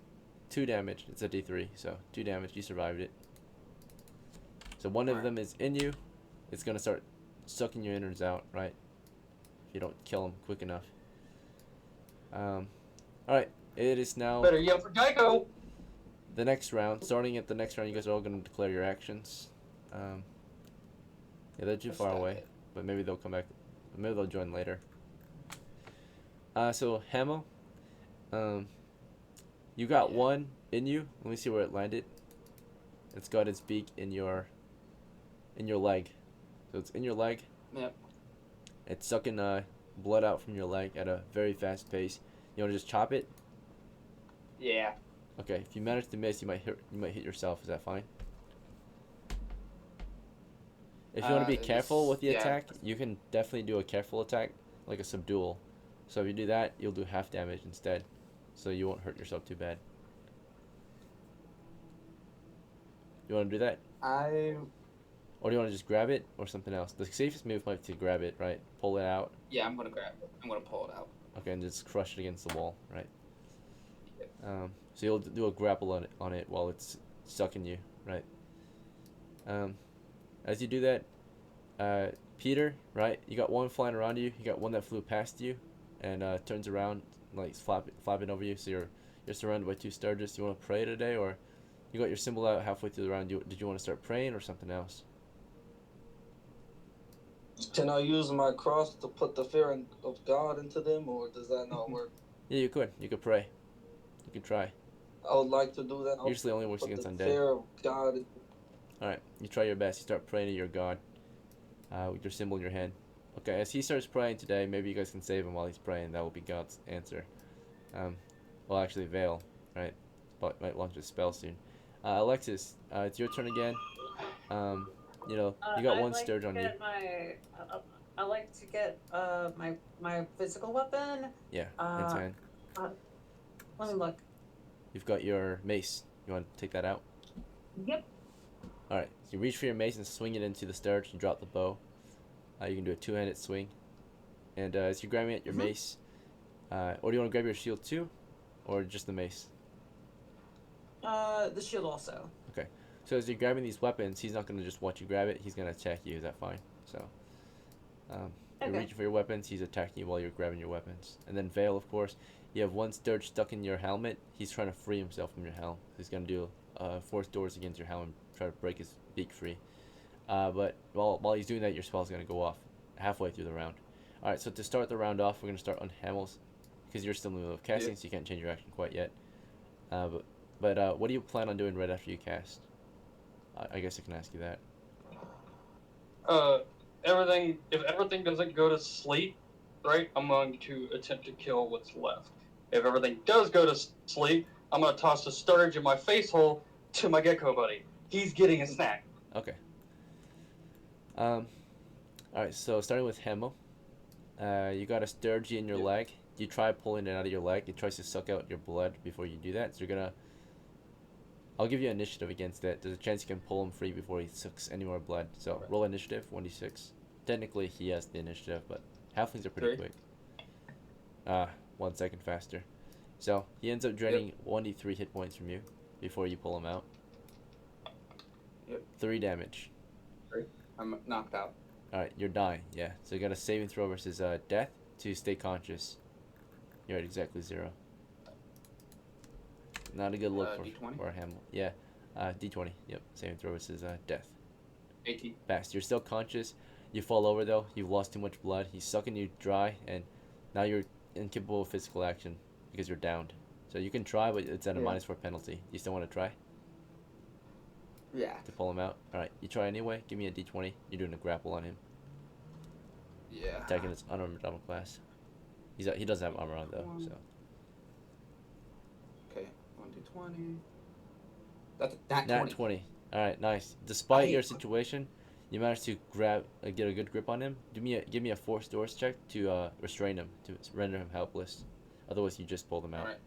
2 damage. It's a d3, so 2 damage. You survived it. So one of them is in you. It's gonna start sucking your innards out, right? If you don't kill him quick enough. All right. It is now Better yell for Geico. the next round. Starting at the next round, you guys are all gonna declare your actions. Yeah, they're too Let's far start away, it. but maybe they'll come back. Maybe they'll join later. So Hamo, you got Yeah. one in you. Let me see where it landed. It's got its beak in your leg. So it's in your leg. Yep. It's sucking blood out from your leg at a very fast pace. You want to just chop it? Yeah. Okay. If you manage to miss, you might hit yourself. Is that fine? If you want to be careful with the attack, you can definitely do a careful attack, like a subdual. So if you do that, you'll do half damage instead, so you won't hurt yourself too bad. You want to do that? Or do you want to just grab it or something else? The safest move might be to grab it, right? Pull it out. Yeah, I'm gonna grab it. I'm gonna pull it out. Okay, and just crush it against the wall, right? So you'll do a grapple on it while it's sucking you, right? As you do that, Peter, right? You got one flying around you. You got one that flew past you, and turns around like flapping over you. So you're surrounded by 2 Stirges. You want to pray today, or you got your symbol out halfway through the round? Did you want to start praying or something else? Can I use my cross to put the fear of God into them, or does that not work? Yeah, you could. You could pray. You could try. I would like to do that. Usually only works Put against the undead. fear of God. All right, you try your best. You start praying to your god with your symbol in your hand. Okay, as he starts praying today, maybe you guys can save him while he's praying. That will be God's answer. Well, actually, Vale, right? But might launch a spell soon. Alexis, it's your turn again. You got one Stirge on you. I like to get my physical weapon. Yeah, Uh, into hand. Let me look. You've got your mace. You want to take that out? Yep. All right. So you reach for your mace and swing it into the Stirge. You drop the bow. You can do a two-handed swing. And as you're grabbing at your mace, or do you want to grab your shield too, or just the mace? The shield also. Okay. So as you're grabbing these weapons, he's not going to just watch you grab it. He's going to attack you. Is that fine? So, you're reaching for your weapons. He's attacking you while you're grabbing your weapons. And then Vale, of course. You have one Stirge stuck in your helmet. He's trying to free himself from your helm. He's going to do force doors against your helm and try to break his beak free. But while he's doing that, your spell's going to go off halfway through the round. Alright, so to start the round off, we're going to start on Hamels. Because you're still in the middle of casting, so you can't change your action quite yet. But what do you plan on doing right after you cast? I guess I can ask you that. If everything doesn't go to sleep, right, I'm going to attempt to kill what's left. If everything does go to sleep, I'm going to toss the Stirge in my face hole to my gecko buddy. He's getting a snack. Okay. Alright, so starting with Hemo. You got a Stirge in your leg. You try pulling it out of your leg. It tries to suck out your blood before you do that. So you're gonna... I'll give you initiative against it. There's a chance you can pull him free before he sucks any more blood. So roll initiative, 1d6. Technically, he has the initiative, but halflings are pretty quick. 1 second faster. So he ends up draining 1d3 hit points from you before you pull him out. 3 damage. I'm knocked out. Alright, you're dying, yeah. So you got a saving throw versus death to stay conscious. You're at exactly 0. Not a good look for a Hamel. Yeah, D20. Yep, saving throw versus death. 18. Fast. You're still conscious. You fall over though. You've lost too much blood. He's sucking you dry, and now you're incapable of physical action because you're downed. So you can try, but it's at a -4 penalty. You still want to try? Yeah. To pull him out? Alright, you try anyway. Give me a D20. You're doing a grapple on him. Yeah. Attacking his unarmored armor class. He doesn't have armor on though, so. Okay, 1d20. That's nat 20. Alright, nice. Despite your situation, you managed to get a good grip on him. Give me a force doors check to restrain him, to render him helpless. Otherwise, you just pull them out. Alright.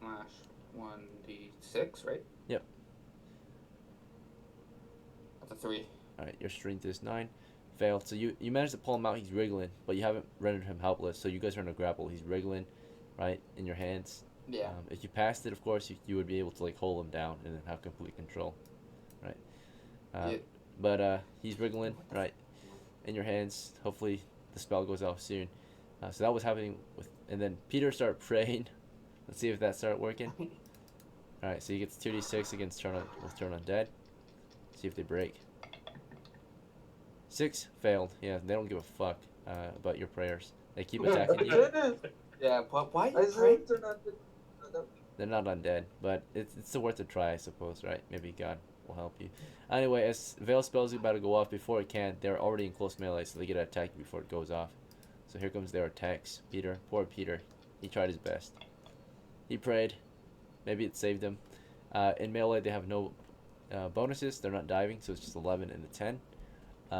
Slash 1d6, right? Yep. That's a 3. Alright, your strength is 9. Failed. So you managed to pull him out. He's wriggling, but you haven't rendered him helpless. So you guys are in a grapple. He's wriggling, right, in your hands. Yeah. If you passed it, of course, you would be able to like hold him down and then have complete control, right? But he's wriggling, right, in your hands. Hopefully the spell goes off soon. So that was happening and then Peter started praying. Let's see if that started working. All right, so he gets 2d6 against turn undead. See if they break. 6 failed. Yeah, they don't give a fuck about your prayers. They keep attacking you. Yeah, but why I you pray? said They're not undead, but it's still worth a try, I suppose, right? Maybe God will help you. Anyway, as Veil spells are about to go off, before it can, they're already in close melee, so they get attacked before it goes off. So here comes their attacks. Poor Peter. He tried his best. He prayed. Maybe it saved him. In melee, they have no bonuses. They're not diving, so it's just 11 and a 10.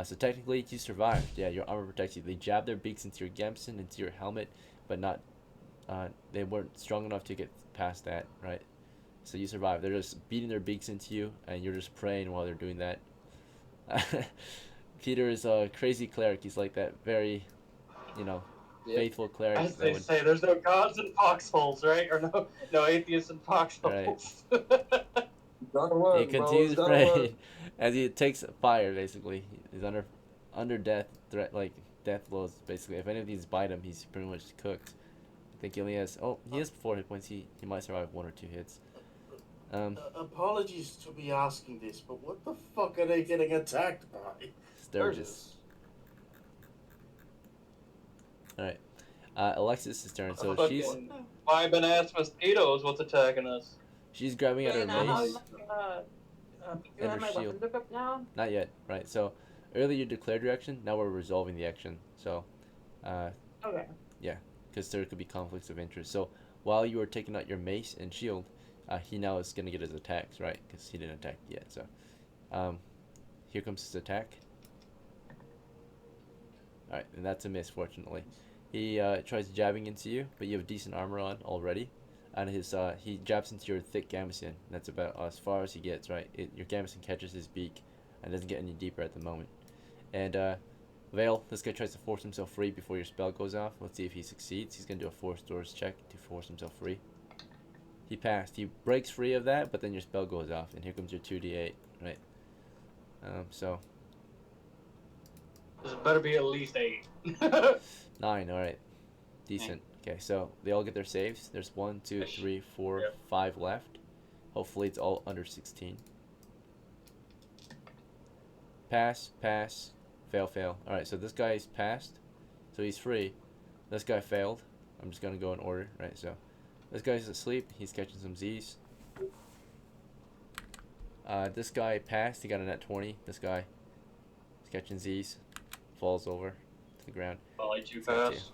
So technically, you survived. Yeah, your armor protects you. They jab their beaks into your gamson, into your helmet, but not. They weren't strong enough to get past that, right? So you survived. They're just beating their beaks into you, and you're just praying while they're doing that. Peter is a crazy cleric. He's like that very, faithful cleric. As they say, there's no gods in foxholes, right? Or no atheists in foxholes. Right. He continues praying as he takes fire. Basically, he's under death threat, like death blows. Basically, if any of these bite him, he's pretty much cooked. I think he only has. Oh, he has 4 hit points. He might survive 1 or 2 hits. Apologies to be asking this, but what the fuck are they getting attacked by? Sturgis. Alright. Alexis' turn. So she's 5-ass mosquitoes. What's attacking us? she's grabbing at her mace Do I and have her my shield. weapons equipped now? Not yet, right? So earlier you declared your action. Now we're resolving the action. So, Okay. because there could be conflicts of interest. So while you were taking out your mace and shield, he now is gonna get his attacks, right? Because he didn't attack yet. So, here comes his attack. All right, and that's a miss. Fortunately, he tries jabbing into you, but you have decent armor on already, and he jabs into your thick gambeson. That's about as far as he gets, right? Your gambeson catches his beak, and doesn't get any deeper at the moment. And Vale, this guy tries to force himself free before your spell goes off. Let's see if he succeeds. He's gonna do a force doors check to force himself free. He passed. He breaks free of that, but then your spell goes off, and here comes your 2d8, right? So This better be at least 8. 9. All right, decent. Okay, so they all get their saves. There's 1, 2, 3, 4, Yep. 5 left. Hopefully it's all under 16. Pass, pass, fail, fail. All right, so this guy's passed, so he's free. This guy failed. I'm just gonna go in order, right? So this guy's asleep. He's catching some Z's. This guy passed. He got a net 20. This guy is catching Z's. Falls over to the ground. Probably too It's up to fast.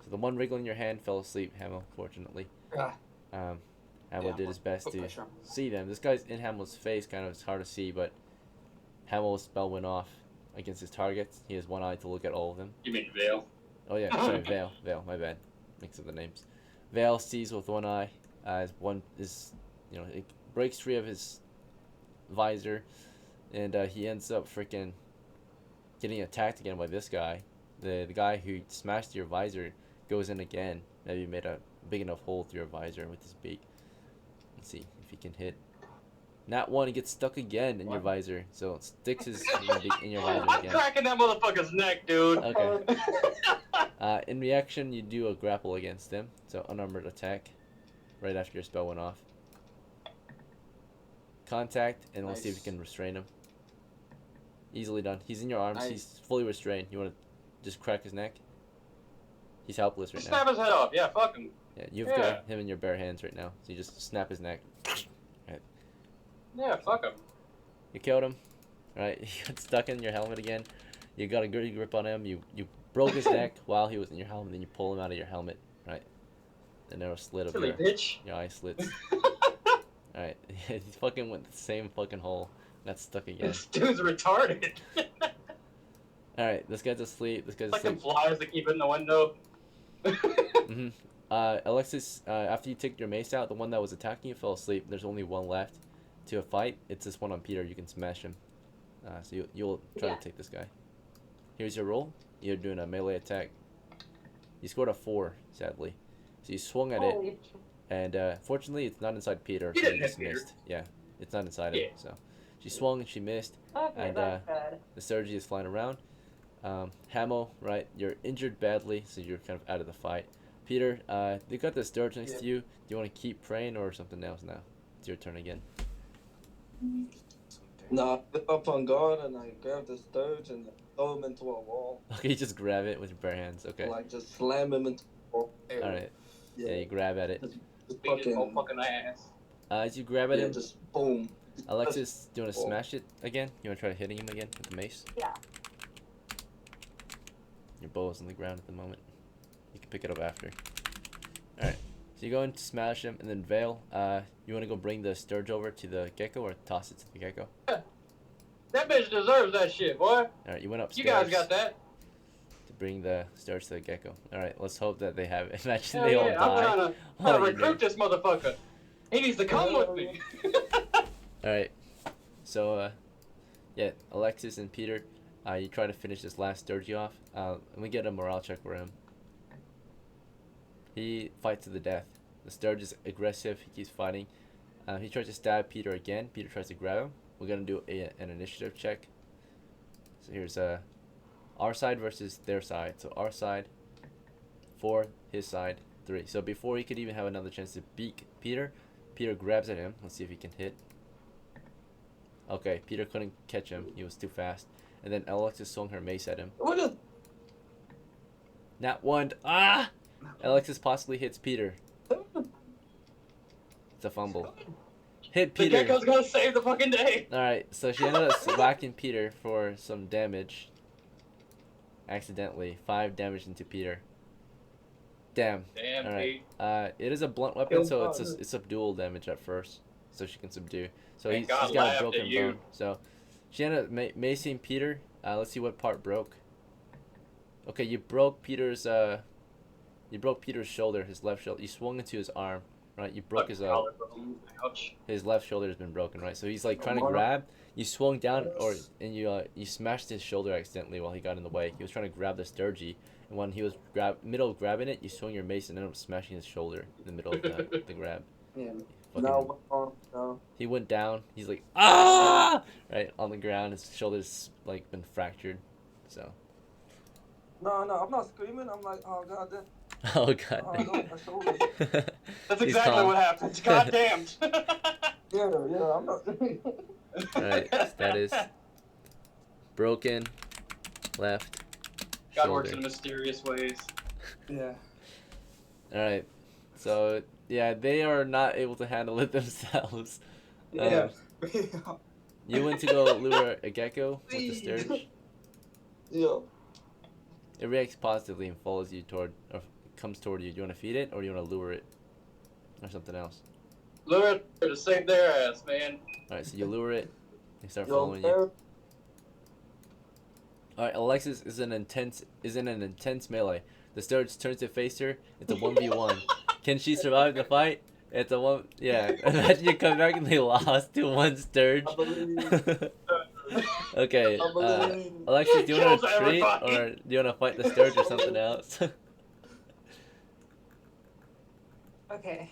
So the one wriggling your hand fell asleep, Hamill, fortunately. Ah, Hamill yeah, did his best put to pressure on him. see them. This guy's in Hamill's face, kind of it's hard to see, but Hamill's spell went off against his targets. He has one eye to look at all of them. You mean Vale? Oh yeah, sorry, Vale, my bad. Mix up the names. Vale sees with one eye, as one is, it breaks free of his visor, and he ends up freaking getting attacked again by this guy. The guy who smashed your visor goes in again. Maybe made a big enough hole through your visor with his beak. Let's see if he can hit. Not one, he gets stuck again in your visor. So it sticks his in your visor I'm again. cracking that motherfucker's neck, dude. Okay. In reaction, you do a grapple against him. So unarmored attack right after your spell went off. Contact, and let's see if you Nice. can restrain him. Easily done. He's in your arms. Nice. He's fully restrained. You want to just crack his neck? He's helpless right now. Snap his head off. Yeah, fuck him. Yeah, you've Yeah. got him in your bare hands right now. So you just snap his neck. Yeah, fuck him. You killed him. Right? He got stuck in your helmet again. You got a good grip on him. You broke his neck while he was in your helmet. Then you pull him out of your helmet. Right? The narrow slit of Silly your bitch. eye slits. Alright. He fucking went the same fucking hole. Got stuck again. This dude's retarded. Alright, this guy's asleep. This guy's Fucking asleep. flies that keep in the window. Mm-hmm. Alexis, after you take your mace out, the one that was attacking you fell asleep. There's only one left to a fight. It's this one on Peter. You can smash him. So you'll try to take this guy. Here's your roll. You're doing a melee attack. You scored a 4, sadly. So you swung at it, Holy and fortunately it's not inside Peter. You So didn't you just hit Peter. missed. Yeah, it's not inside Yeah. him. So she swung and she missed. Okay, And, that's good. The Stirge is flying around. Hamill, right? You're injured badly, so you're kind of out of the fight. Peter, they got the Stirge next Yeah. to you. Do you want to keep praying or something else now? It's your turn again. Nah, I get up on guard and I grab the Stirge and throw him into a wall. Okay, you just grab it with your bare hands. Okay. Like, just slam him into a wall. All right. Yeah, Yeah, you grab at it. just Beat his whole fucking, fucking ass. As you grab at yeah, him, just boom. Alexis, do you want to Oh. smash it again? You want to try hitting him again with the mace? Yeah. Your bow is on the ground at the moment. You can pick it up after. Alright. So you go in to smash him, and then Vale, you want to go bring the Stirge over to the gecko or toss it to the gecko? That bitch deserves that shit, boy. Alright, you went upstairs You guys got that. to bring the Stirge to the gecko. Alright, let's hope that they have it. Imagine Hell they all yeah, I'm die. trying to while you're recruit this motherfucker. He needs to come with me. Alright. So, yeah, Alexis and Peter, you try to finish this last Sturgy off. Let me get a morale check for him. He fights to the death. The Sturge is aggressive. He keeps fighting. He tries to stab Peter again. Peter tries to grab him. We're going to do an initiative check. So here's our side versus their side. So our side, 4. His side, 3. So before he could even have another chance to beat Peter, Peter grabs at him. Let's see if he can hit. Okay, Peter couldn't catch him. He was too fast. And then Alexis swung her mace at him. What is? Not one. Ah! Alexis possibly hits Peter. It's a fumble. hit The Peter. gecko's gonna save the fucking day. Alright, so she ended up whacking Peter for some damage. Accidentally. 5 damage into Peter. Damn. Damn, Alright. Pete. It is a blunt weapon, so it's a dual damage at first. So she can subdue. So Thank she's God got a laughed broken at you. bone. So she ended up macing Peter. Let's see what part broke. Okay, you broke Peter's shoulder, his left shoulder. You swung into his arm, right? You broke his Collarbone. Ouch. his left shoulder has been broken, right? So he's like trying to grab. You swung down, and you smashed his shoulder accidentally while he got in the way. He was trying to grab the Stirge, and when he was middle of grabbing it, you swung your mace and ended up smashing his shoulder in the middle of the grab. Yeah. Fucking- No. He went down. He's like ah, right on the ground. His shoulder's like been fractured. So. No, I'm not screaming. I'm like, oh god, damn. Oh god. Oh no, my shoulder. That's He's exactly calm. what happened. God damned. Yeah, I'm not. Alright, that is broken left God works in shoulder. mysterious ways. Yeah. Alright, so yeah, they are not able to handle it themselves. Yeah. You went to go lure a gecko with the Stirge. Yeah. It reacts positively and follows you or comes toward you. Do you want to feed it or do you want to lure it? Or something else? Lure it to save their ass, man. Alright, so you lure it. They start Yo, following you. fair. Alright, Alexis is in an intense melee. The Stirge turns to face her. It's a 1v1. Can she survive the fight? It's a one. Yeah. Imagine you come back and they lost to one Stirge. I believe. Okay. I believe. Alexis, do you want Kills to treat everybody. or do you want to fight the Stirge or something else? Okay.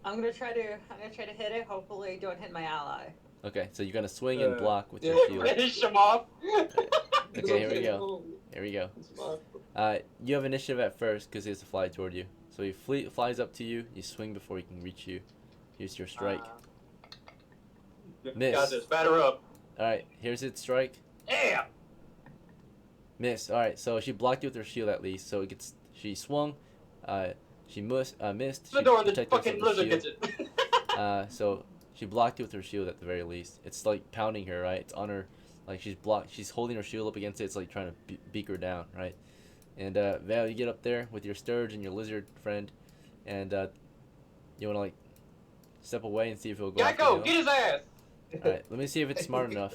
I'm gonna try to hit it. Hopefully, don't hit my ally. Okay, so you're gonna swing and block with your yeah. shield. Finish him off. Okay, here we go. Here we go. You have initiative at first because he has to fly toward you. So he flies up to you. You swing before he can reach you. Use your strike. Got Miss. this. Batter up. All right, here's its strike. Damn. Miss. All right, so she blocked you with her shield at least. So it gets. She swung. She missed. The She door, the protected fucking herself with lizard shield. gets it. So she blocked you with her shield at the very least. It's like pounding her, right? It's on her, like she's blocked. She's holding her shield up against it. It's like trying to beak her down, right? And Val, you get up there with your Stirge and your lizard friend, and you wanna like step away and see if it'll go. Gecko, after get you. his ass. All right, let me see if it's smart enough.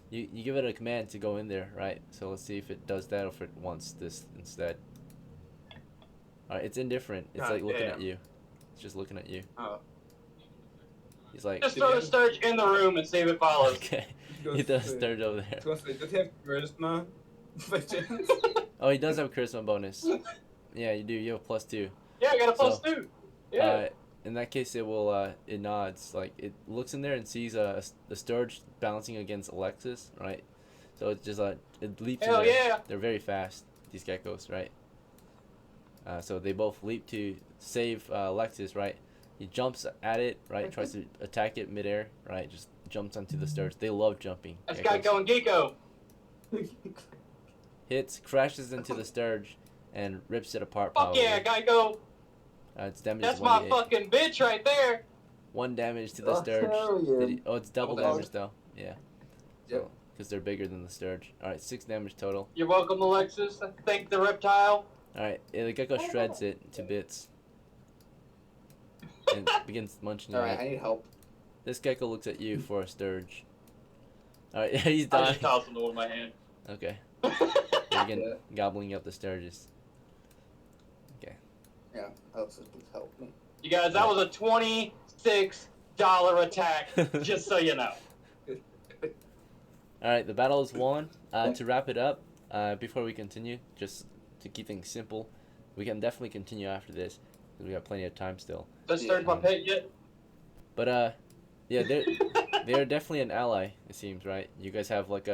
You give it a command to go in there, right? So let's see if it does that or if it wants this instead. All right, it's indifferent. It's God like looking damn. at you. It's just looking at you. Oh. He's like, Just throw the Stirge in the room and see if it follows. okay. He does Stirge over there. Does he have charisma? By chance? Oh, he does have a charisma bonus. Yeah, you do. You have a +2. Yeah, I got a So, +2. Yeah. In that case, it will. It nods. Like it looks in there and sees the Stirge balancing against Alexis, right? So it's just it leaps Hell in there. yeah. They're very fast. These geckos, right? So they both leap to save Alexis, right? He jumps at it, right? Tries to attack it midair, right? Just jumps onto the Stirge. They love jumping. That's geckos. Gecko and Geeko. Hits, crashes into the Stirge, and rips it apart. Fuck yeah, Gecko. It's damage. That's is my 1d8. fucking bitch right there. 1 damage to the Oh, Stirge. hell yeah. It's double Double damage though. Yeah. Yep. Because they're bigger than the Stirge. Alright, 6 damage total. You're welcome, Alexis. Thank the reptile. Alright, the gecko shreds it to bits. And begins munching Alright, I it. need help. This gecko looks at you for a Stirge. Alright, he's I dying. just tossed him over my hand. Okay. Begin gobbling up the Sturges. Yeah, Alexis, please help me. You guys, that was a $26 attack, just so you know. Alright, the battle is won. To wrap it up, before we continue, just to keep things simple, we can definitely continue after this, because we got plenty of time still. Does Stirge my pet yet? But, yeah, they're definitely an ally, it seems, right? You guys have, like,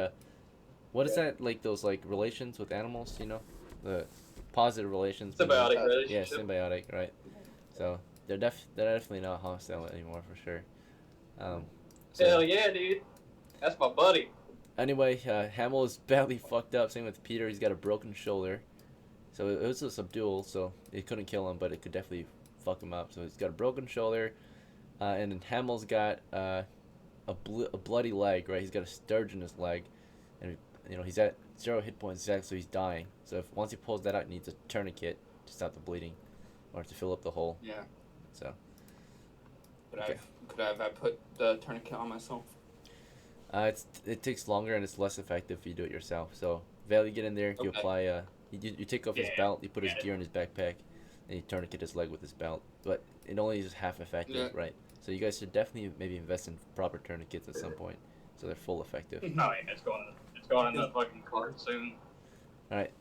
what is that, like, those, like, relations with animals, you know? The positive relations. Symbiotic Yeah, relationship. symbiotic, right? So, they're definitely not hostile anymore, for sure. So, Hell yeah, dude. That's my buddy. anyway, Hamill is badly fucked up. Same with Peter. He's got a broken shoulder. So it was a subdual, so it couldn't kill him, but it could definitely fuck him up. So he's got a broken shoulder. And then Hamill's got a bloody leg, right? He's got a Stirge in his leg, and he's at 0 hit points exactly, so he's dying. So if once he pulls that out, he needs a tourniquet to stop the bleeding, or to fill up the hole. Yeah. So. Could I put the tourniquet on myself? It takes longer and it's less effective if you do it yourself. So Vale, you get in there, you Okay. apply you take off his Yeah, belt, you put his yeah. gear in his backpack, and you tourniquet his leg with his belt. But it only is half effective, Yeah. right? So you guys should definitely maybe invest in proper tourniquets at some point, so they're full effective. Oh yeah, it's going in the fucking cart soon. All right.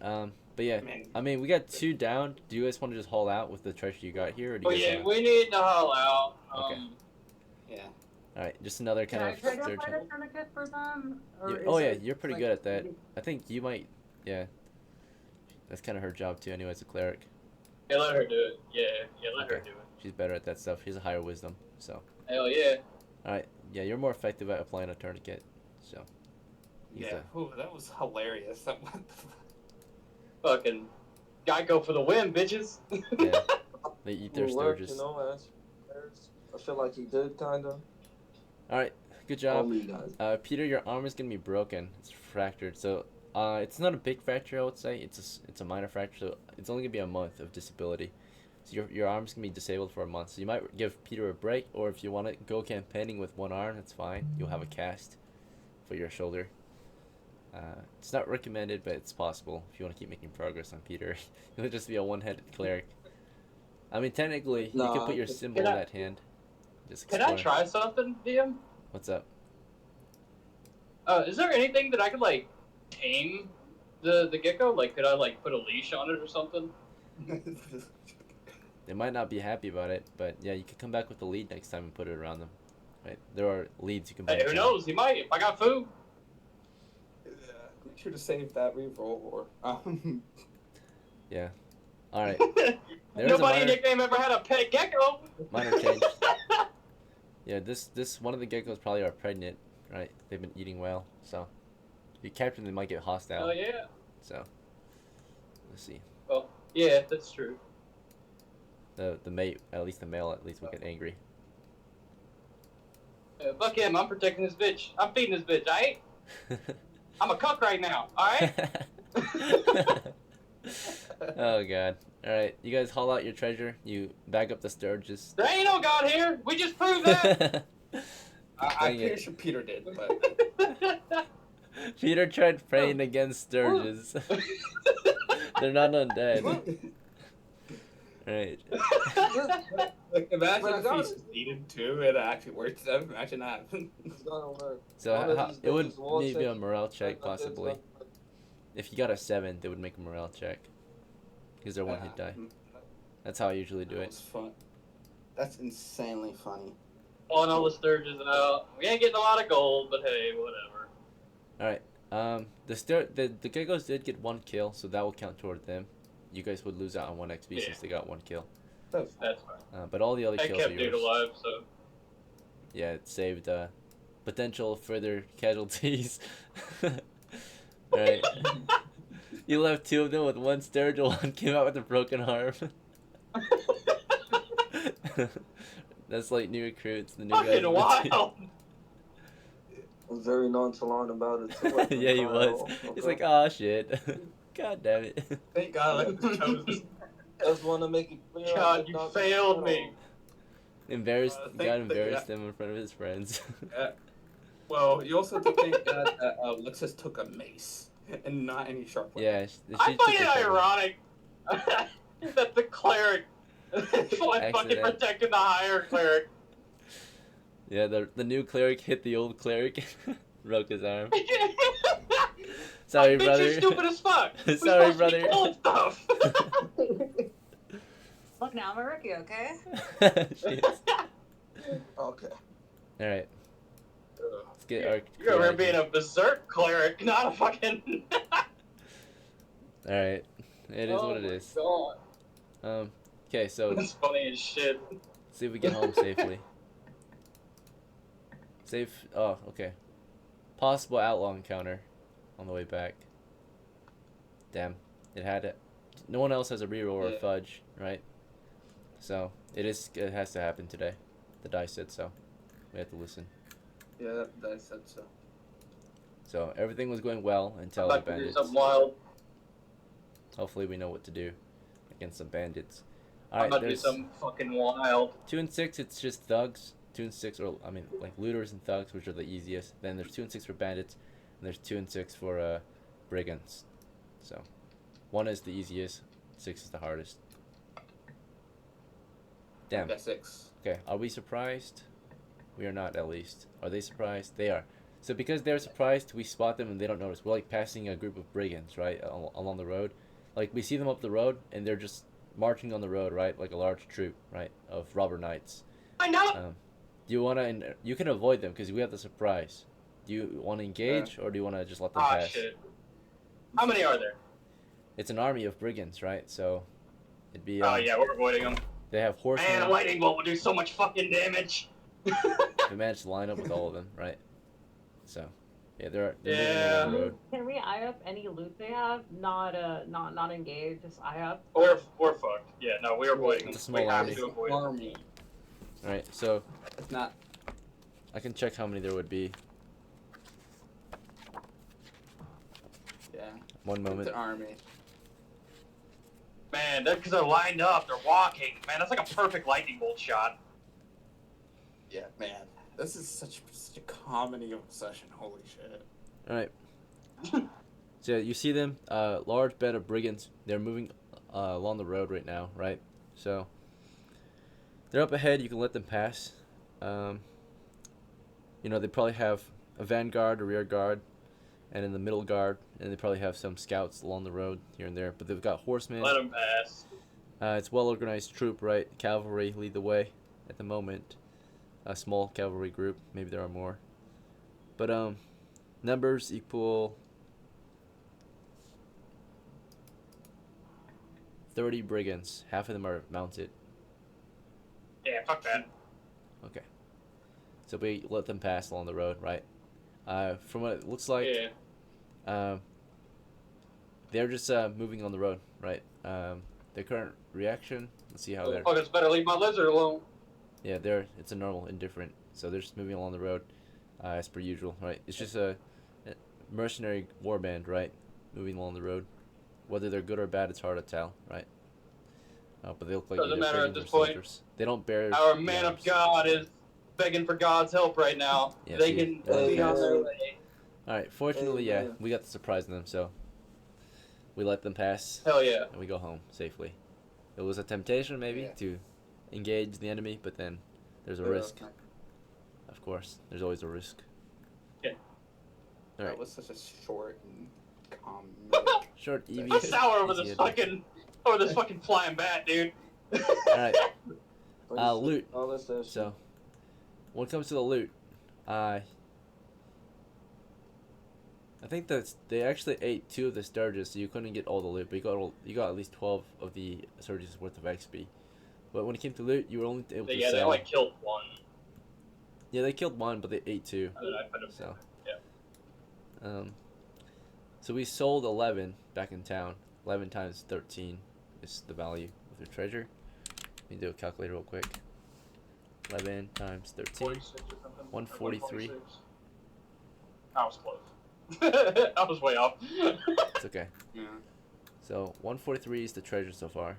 But yeah, Man. I mean we got 2 down. Do you guys want to just haul out with the treasure you got here, or do Oh you guys yeah, wanna... we need to haul out. Okay. Yeah. All right, just another Can kind I of try to third. apply the tourniquet for them? Or Oh is yeah, it, you're pretty like, good at that. I think you might. Yeah. That's kind of her job too, anyway, as a cleric. Yeah, let her do it. Yeah, let her Okay. do it. She's better at that stuff. She has a higher wisdom. So. Hell yeah. All right. Yeah, you're more effective at applying a tourniquet. So. He's Yeah. Ooh, that was hilarious. That what the Fucking Geico for the win, bitches. Yeah. They eat their It worked, Sturges. you know, as I feel like he did kinda. All right. Good job. Only guys. Peter, your arm is gonna be broken. It's fractured. So. It's not a big fracture, I would say. It's a minor fracture. So it's only gonna be a month of disability. So your arm's gonna be disabled for a month. So you might give Peter a break, or if you want to go campaigning with one arm, that's fine. You'll have a cast for your shoulder. It's not recommended, but it's possible if you want to keep making progress on Peter. He'll just be a one-headed cleric. I mean, technically, you could Nah, put your can symbol in I- that hand. Just Can I explore. try something, DM? What's up? Is there anything that I could like tame the gecko? Like, could I like put a leash on it or something? They might not be happy about it, but yeah, you could come back with the lead next time and put it around them. Right? There are leads you can. Hey, bring who down. knows? He might. If I got food. We should have saved that reroll. Yeah. All right. There's a Nobody minor, nickname ever had a pet gecko. minor change. Yeah, this one of the geckos probably are pregnant, right? They've been eating well, so if you capture them, they might get hostile. Oh yeah. So let's see. Well, yeah, that's true. The mate, at least the male, at least will get angry. Fuck him. I'm protecting this bitch. I'm feeding this bitch. Alright. I'm a cook right now. Alright. Oh god. All right, you guys haul out your treasure. You bag up the Sturges. There ain't no God here. We just proved that. I'm Dang pretty it. sure Peter did, but Peter tried praying against Sturges. They're not undead. Right. like, imagine But I if got he it. succeeded too. It actually worked. Imagine that. It's gonna work. So One of how, these it would days, we'll maybe check a morale check and nothing's possibly. gonna work. If you got a 7, they would make a morale check. Because they're one hit die. That's how I usually do That it. was fun. That's insanely funny. Pulling all the Sturges out. We ain't getting a lot of gold, but hey, whatever. Alright. The geckos did get 1 kill, so that will count toward them. You guys would lose out on 1 XP Yeah. since they got 1 kill. That's fine. But all the other I kills kept are dude yours. alive, so. Yeah, it saved potential further casualties. Right. You left 2 of them with 1 Sturge, 1 came out with a broken arm. That's like new recruits, the new guys. Fucking on the team. wild. I was very nonchalant about it too. Like, Yeah, he was. He's like, oh shit. God damn it. Thank God I chose this. I just want to make it clear. God, I'm you not- failed me. Embarrassed, Thank got the- embarrassed him in front of his friends. Well, you also have to think that Alexis took a mace and not any sharp weapon. Yeah, I she find took it a cover. ironic that the cleric fucking Accident. protected the higher cleric. Yeah, the new cleric hit the old cleric, broke his arm. Sorry, Bitch, brother. you stupid as fuck. We're Sorry, supposed to be brother. killing stuff. Look, now I'm a rookie, okay? She is. Okay. All right, let's get our. You're over here being a berserk cleric, not a fucking. All right, it is what it Oh my is. God. Okay, so That's funny as shit. see if we get home safely. Safe. Oh, okay. Possible outlaw encounter on the way back. Damn, it had it. No one else has a reroll or a Yeah. fudge, right? So it has to happen today. The dice said so. We had to listen. Yeah, that said so. So everything was going well until I'm the about to do bandits. something wild. Hopefully we know what to do against some bandits. I'm Alright, about to do there's something fucking wild. 2 and 6, it's just thugs. 2 and 6, or I mean, like looters and thugs, which are the easiest. Then there's 2 and 6 for bandits, and there's 2 and 6 for brigands. So 1 is the easiest, 6 is the hardest. Damn. Got 6. Okay, are we surprised? We are not, at least. Are they surprised? They are. So because they're surprised, we spot them and they don't notice. We're like passing a group of brigands, right, along the road. Like we see them up the road and they're just marching on the road, right, like a large troop, right, of robber knights. I know. Do you want to? You can avoid them because we have the surprise. Do you want to engage or do you want to just let them pass? Shit. How many are there? It's an army of brigands, right? So it'd be. Oh yeah, we're avoiding them. They have horsemen. Man, a lightning bolt would do so much fucking damage. We managed to line up with all of them, right? So, yeah, they're Yeah. moving along the road. Can we eye up any loot they have? Not engage, just eye up. We're fucked. Yeah, no, we're avoiding them. It's a small we have army. to avoid them. Army. All right, so It's not. I can check how many there would be. Yeah. One It's moment. an army. Man, that's because they're lined up. They're walking. Man, that's like a perfect lightning bolt shot. Yeah, man. This is such a comedy of a session. Holy shit. All right. So you see them, large band of brigands. They're moving along the road right now, right? So they're up ahead. You can let them pass. You know, they probably have a vanguard, a rear guard, and in the middle guard, and they probably have some scouts along the road here and there. But they've got horsemen. Let them pass. It's well organized troop, right? Cavalry lead the way at the moment. A small cavalry group. Maybe there are more. But numbers equal 30 brigands. Half of them are mounted. Yeah, fuck that. Okay. So we let them pass along the road, right? From what it looks like, Yeah. they're just moving on the road, right? Their current reaction. Let's see how they're. Motherfuckers better leave my lizard alone. Yeah, it's a normal indifferent. So they're just moving along the road, as per usual, right? It's just a mercenary warband, right? Moving along the road. Whether they're good or bad, it's hard to tell, right? But they look like Doesn't either matter at brigands or this point. soldiers. They don't bear. Our the man of arms. God is begging for God's help right now. Yeah, They see, can yeah. be on their way. All right. Fortunately, yeah, Amen. we got the surprise in them, so we let them pass Hell yeah. and we go home safely. It was a temptation, maybe, Yeah. to engage the enemy, but then there's a risk. Of course, there's always a risk. Yeah. All right. That was such a short and calm. Short, easy. I'm sour over easy this ending. fucking flying bat, dude. All right. Loot. All this stuff. So, when it comes to the loot, I think that they actually ate 2 of the Stirges, so you couldn't get all the loot, but you got at least 12 of the Stirges worth of XP. But when it came to loot, you were only able to Yeah, they sell. only killed one. Yeah, they killed 1, but they ate 2. And then I put them. So, Yeah. So we sold 11 back in town. 11 times 13 is the value of the treasure. Let me do a calculator real quick. 11 times 13. 46 or something. 143. 126. I was close. I was way off. It's okay. Yeah. So 143 is the treasure so far.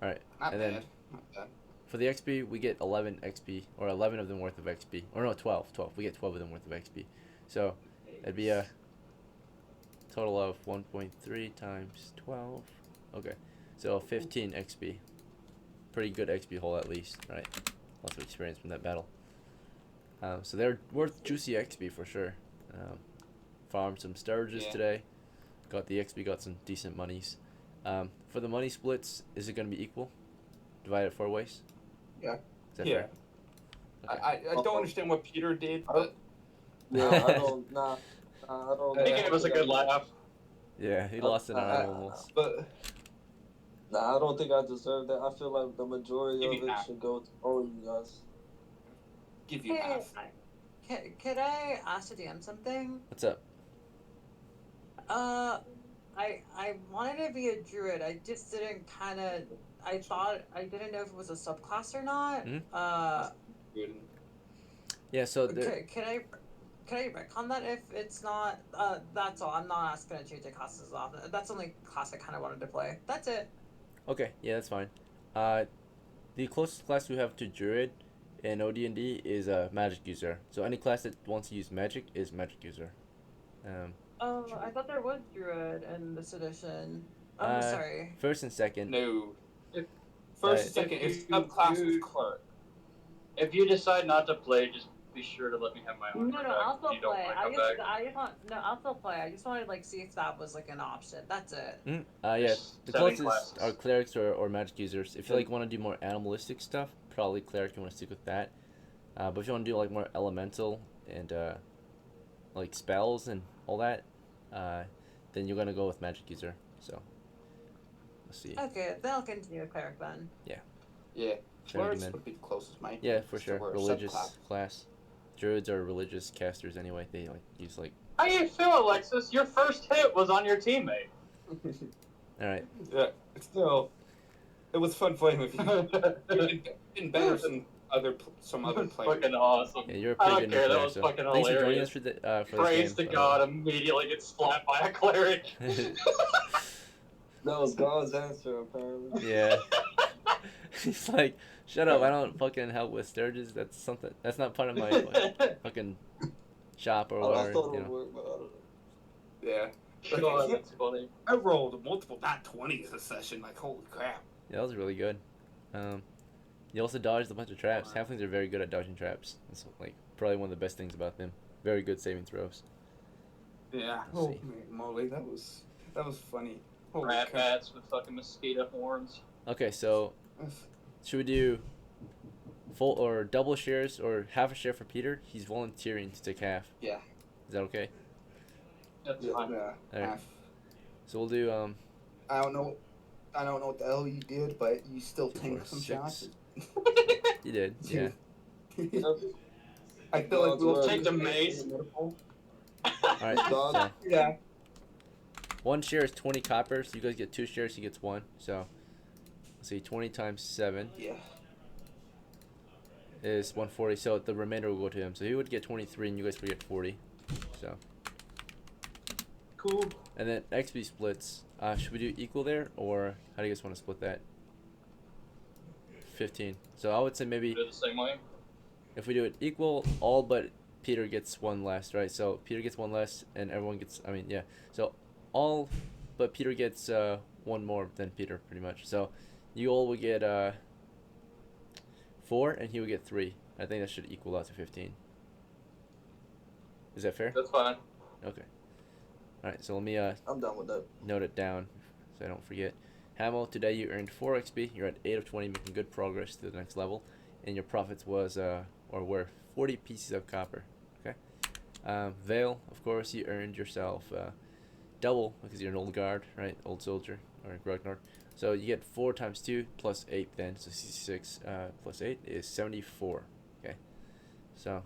All right, Not and bad. then Not bad. for the XP we get 11 XP, or 11 of them worth of XP, or no, 12. 12. We get 12 of them worth of XP. So it'd be a total of 1.3 times 12. Okay, so 15 XP. Pretty good XP haul at least, right? Lots of experience from that battle. So they're worth juicy XP for sure. Farmed some Stirges Yeah. today. Got the XP, got some decent monies. For the money splits, is it going to be equal? Divided 4 ways? Yeah. Is that Yeah. fair? Okay. I don't understand what Peter did, but Yeah, I don't. Nah, I don't. He gave us a good laugh. Yeah, he lost an arm almost. but Nah, I don't think I deserve that. I feel like the majority Give of you it half. should go to all you guys. give you Hey, half. could I ask the DM something? What's up? I wanted to be a druid. I just didn't kind of I thought I didn't know if it was a subclass or not. Good. Yeah, so there, Can I retcon that if it's not? That's all. I'm not asking to change the classes off. That's the only class I kind of wanted to play. That's it. okay, yeah, that's fine. The closest class we have to Druid in OD&D is a Magic User. So any class that wants to use Magic is Magic User. Oh, I thought there was Druid in this edition. I'm sorry. First and second. No. If- First and If second, you it's subclass do- is clerk. If you decide not to play, just be sure to let me have my own. No, back I'll if still you don't play. wanna I come just, back. I just want, no, I'll still play. I just wanted to like see if that was like an option. That's it. Yeah, Just the 7 closest classes. are clerics or magic users. If you like want to do more animalistic stuff, probably cleric. You want to stick with that. But if you want to do like more elemental and like spells and all that, then you're gonna go with magic user. So let's see. Okay, then I'll continue with cleric then. Yeah. Trinity Clerics men. would be the closest, Mike. Yeah, for So sure. we're a Religious subclass. class. Druids are religious casters anyway. They like use like. How you feel, Alexis? Your first hit was on your teammate. All right. Yeah, still, it was fun playing with you. You've been better than some other players. Fucking awesome. Yeah, you're a I pretty don't good care, new that player. was So fucking thanks for joining us hilarious. for Praise this to game. God, immediately gets slapped by a cleric. That was God's answer, apparently. Yeah. He's like, shut up! I don't fucking help with Sturges. That's something. That's not part of my fucking shop or I whatever. thought You it would know. work, but I don't know. Yeah. God, Yeah. that's funny. I rolled multiple nat 20s this session. Like, holy crap. Yeah, that was really good. You also dodged a bunch of traps. Halflings are very good at dodging traps. That's like probably one of the best things about them. Very good saving throws. Yeah. Let's Holy see. moly, that was funny. Holy Rat crap. bats with fucking mosquito horns. Okay, so should we do full or double shares or half a share for Peter? He's volunteering to take half. Yeah. Is that okay? That's Yeah. fine. Alright. So we'll do I don't know what the hell you did, but you still tanked some 6. shots. You did, yeah. I feel like we'll Take the mace. Alright, so Yeah. 1 share is 20 copper, so you guys get 2 shares, he gets 1. So let's see, 20 times 7 Yeah. is 140, so the remainder will go to him. So he would get 23 and you guys would get 40. So Cool. and then XP splits. Should we do equal there, or how do you guys want to split that? 15. So I would say maybe Do it the same way. if we do it equal, all but Peter gets 1 less, right? So Peter gets 1 less, and everyone gets. I mean, yeah. So all but Peter gets 1 more than Peter, pretty much. So you all will get 4, and he will get 3. I think that should equal out to 15. Is that fair? That's fine. Okay. All right. So let me I'm done with that. note it down so I don't forget. Hamill, today you earned 4 XP. You're at 8 of 20, making good progress to the next level. And your profits was, or were 40 pieces of copper. Okay. Vale, of course, you earned yourself double because you're an old guard, right? Old soldier, or Grognard. So you get 4 times 2 plus 8 then. So 66 plus 8 is 74. Okay. So,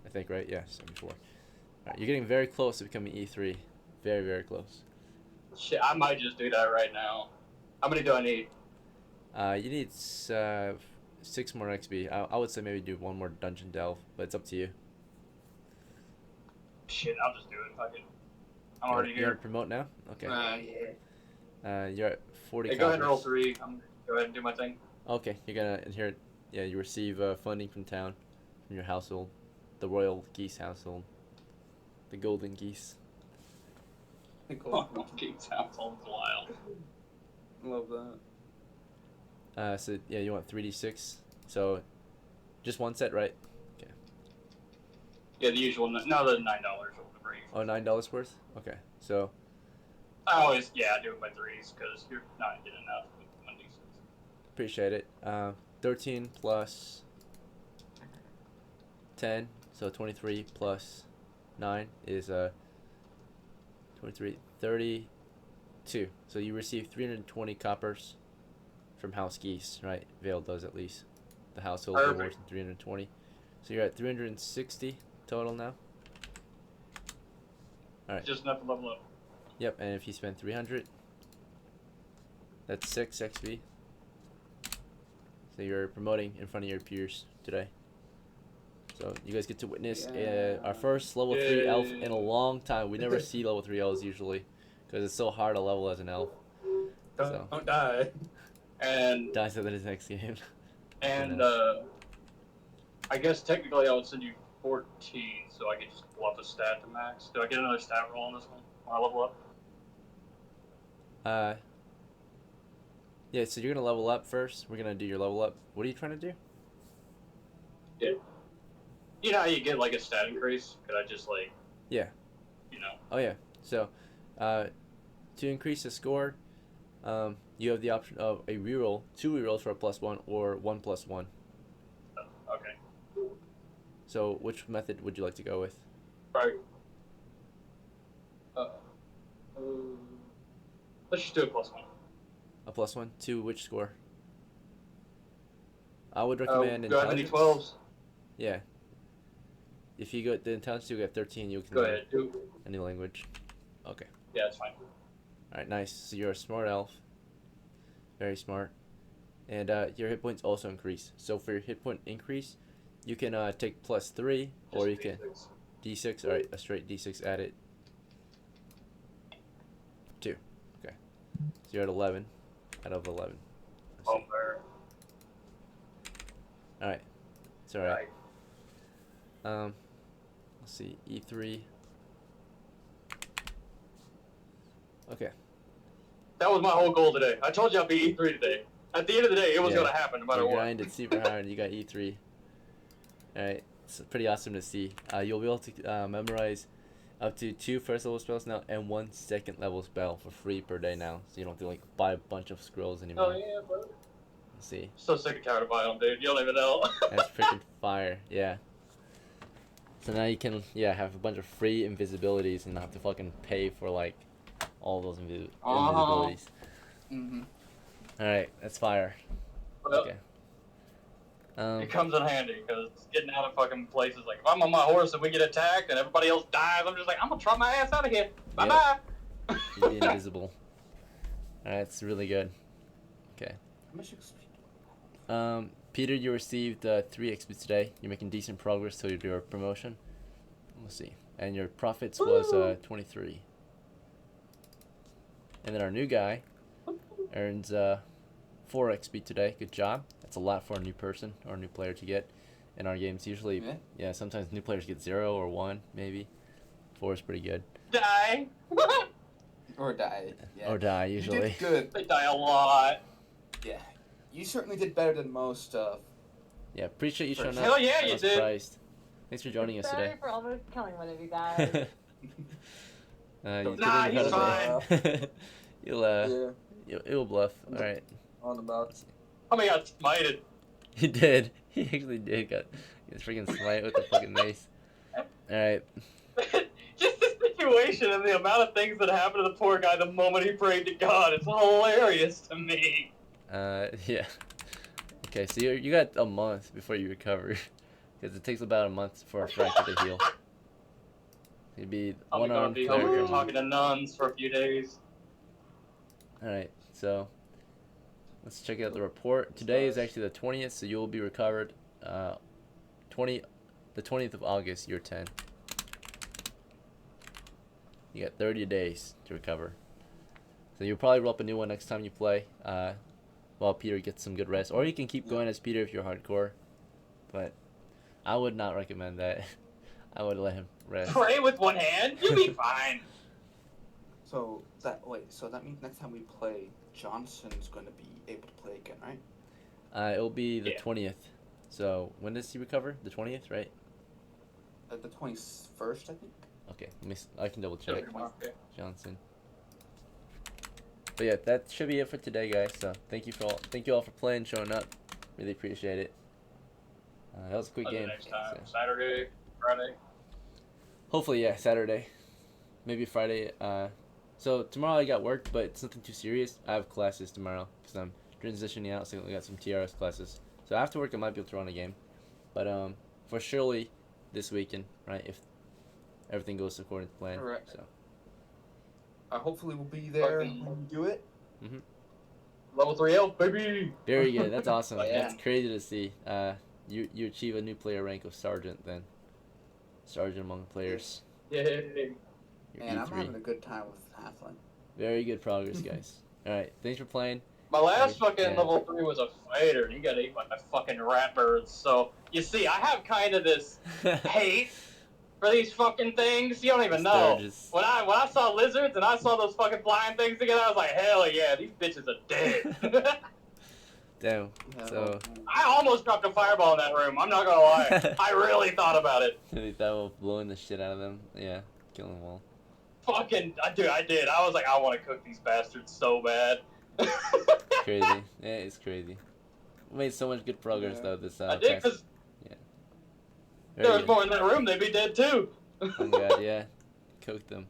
I think, right? Yeah, 74. Alright, you're getting very close to becoming E3. Very, very close. Shit, I might just do that right now. How many do I need? You need 6 more XP. I would say maybe do 1 more dungeon delve, but it's up to you. Shit, I'll just do it. Fuck it. I'm already You're on here. promote now? Okay. Yeah. You're at 40 Hey, go ahead and roll coppers. 3. I'm gonna go ahead and do my thing. Okay, you're gonna inherit. Yeah, you receive funding from town, from your household, the royal geese household, the golden geese. Oh, King sounds all wild. Love that. So yeah, you want 3d6. So, just 1 set, right? Okay. Yeah, the usual. No, the $9 or whatever. Oh, $9 worth. Okay. So I always, I do it by 3s because you're not getting enough with 1d6. appreciate it. 13 plus 10, so 23 plus 9 is 23, 32. So you receive 320 coppers from House Geese, right? Vale does at least. The household Perfect. rewards 320. So you're at 360 total now. Alright. Just enough to level up. Yep, and if you spend 300, that's 6 XP. So you're promoting in front of your peers today. So you guys get to witness our first level 3 elf in a long time. We never see level 3 elves usually, because it's so hard to level as an elf. Don't die. And Dies at the next game. and I guess technically I would send you 14, so I can just pull up the stat to max. Do I get another stat roll on this one when I level up? Yeah, so you're gonna level up first. We're gonna do your level up. What are you trying to do? Yeah. You know how you get like a stat increase? Could I just like? Yeah. You know. Oh yeah. So, to increase the score, you have the option of a reroll, 2 rerolls for a +1, or 1 + 1. Okay. So, which method would you like to go with? Right. Let's just do a +1. A +1 to which score? I would recommend Do I have any intelligence. 12s? Yeah. If you go the intelligence, you get 13. You can Go learn ahead. Do. any language. Okay. Yeah, that's fine. All right. Nice. So you're a smart elf. Very smart. And your hit points also increase. So for your hit point increase, you can take +3, or you can D6. All right, a straight D6 added. 2. Okay. So you're at 11 out of 11. Let's see. All right. It's all right. Let's see. E3. Okay. That was my whole goal today. I told you I'd be E3 today. At the end of the day, it was Yeah. gonna happen no matter You what. grinded super hard. You got E3. All right. It's pretty awesome to see. You'll be able to memorize up to 2 first level spells now and 1 second level spell for free per day now. So you don't have to like buy a bunch of scrolls anymore. Oh yeah, bro. Let's see. So sick and tired of buying them, dude. You don't even know. That's freaking fire. Yeah. So now you can have a bunch of free invisibilities and not have to fucking pay for like all those invisibilities. Mm-hmm. All right, that's fire. Well, Okay. it comes in handy because getting out of fucking places like if I'm on my horse and we get attacked and everybody else dies, I'm just like I'm gonna trot my ass out of here. Bye bye. You'd be invisible. All right, that's really good. Okay. How much XP? Peter, you received 3 XP today. You're making decent progress to your promotion. Let's see. And your profits was 23. And then our new guy earns 4 XP today. Good job. That's a lot for a new person or a new player to get in our games. Usually, yeah, sometimes new players get 0 or 1, maybe. 4 is pretty good. Die. Or die. Yeah. Or die, usually. You did good. They die a lot. Yeah. You certainly did better than most. Yeah, appreciate you showing up. Hell yeah, I you was did. surprised. Thanks for joining us Sorry today. for almost killing one of you guys. Nah, he's fine. You'll bluff. All right. On about. I mean, I got smited. He did. He actually did. Got his freaking smite with the fucking mace. All right. Just the situation and the amount of things that happened to the poor guy the moment he prayed to God. It's hilarious to me. Yeah. Okay, so you got a month before you recover, because it takes about a month for a fracture to heal. It'd be I'm one gonna arm be over here cleric. talking to nuns for a few days. All right, so let's check out the report. Today is actually the 20th, so you will be recovered. The 20th of August, you're 10. You got 30 days to recover. So you'll probably roll up a new one next time you play. While Peter gets some good rest, or you can keep going as Peter if you're hardcore. But I would not recommend that. I would let him rest. Pray with one hand? You'll be fine. So that means next time we play, Johnson's going to be able to play again, right? It'll be the Yeah. 20th. So when does he recover? The 20th, right? The 21st, I think. Okay, I can double check. Okay. Johnson. But yeah, that should be it for today, guys. So thank you all for playing, showing up. Really appreciate it. That was a quick Until game. next time. So Saturday, Friday. hopefully, yeah, Saturday, maybe Friday. So tomorrow I got work, but it's nothing too serious. I have classes tomorrow because I'm transitioning out, so I got some TRS classes. So after work, I might be able to run a game, but for surely this weekend, right? If everything goes according to plan. Correct. So. Hopefully we'll be there when you do it. Mhm. Level 3 elf, baby. Very good. That's awesome. Oh, yeah. That's crazy to see. You achieve a new player rank of sergeant then. Sergeant among players. Yay. You're Man, I'm E3. having a good time with Halfling. Very good progress, guys. All right, thanks for playing. My last fucking Yeah. level 3 was a fighter, and he got ate by fucking rat birds. So, you see, I have kind of this hate for these fucking things. You don't even know. Sturges. When I saw lizards and I saw those fucking flying things together, I was like, hell yeah, these bitches are dead. Damn. Yeah, So I almost dropped a fireball in that room. I'm not gonna lie. I really thought about it. they thought of blowing the shit out of them. Yeah, killing them all. Fucking, dude, I did. I was like, I want to cook these bastards so bad. Crazy. Yeah, it's crazy. We made so much good progress Yeah. though. This I did, because Very there was good. more in that room, they'd be dead too. Oh god, yeah. Cooked them.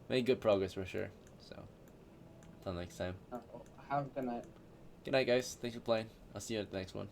Made good progress for sure. So, until next time. Have a good night. Good night, guys. Thanks for playing. I'll see you at the next one.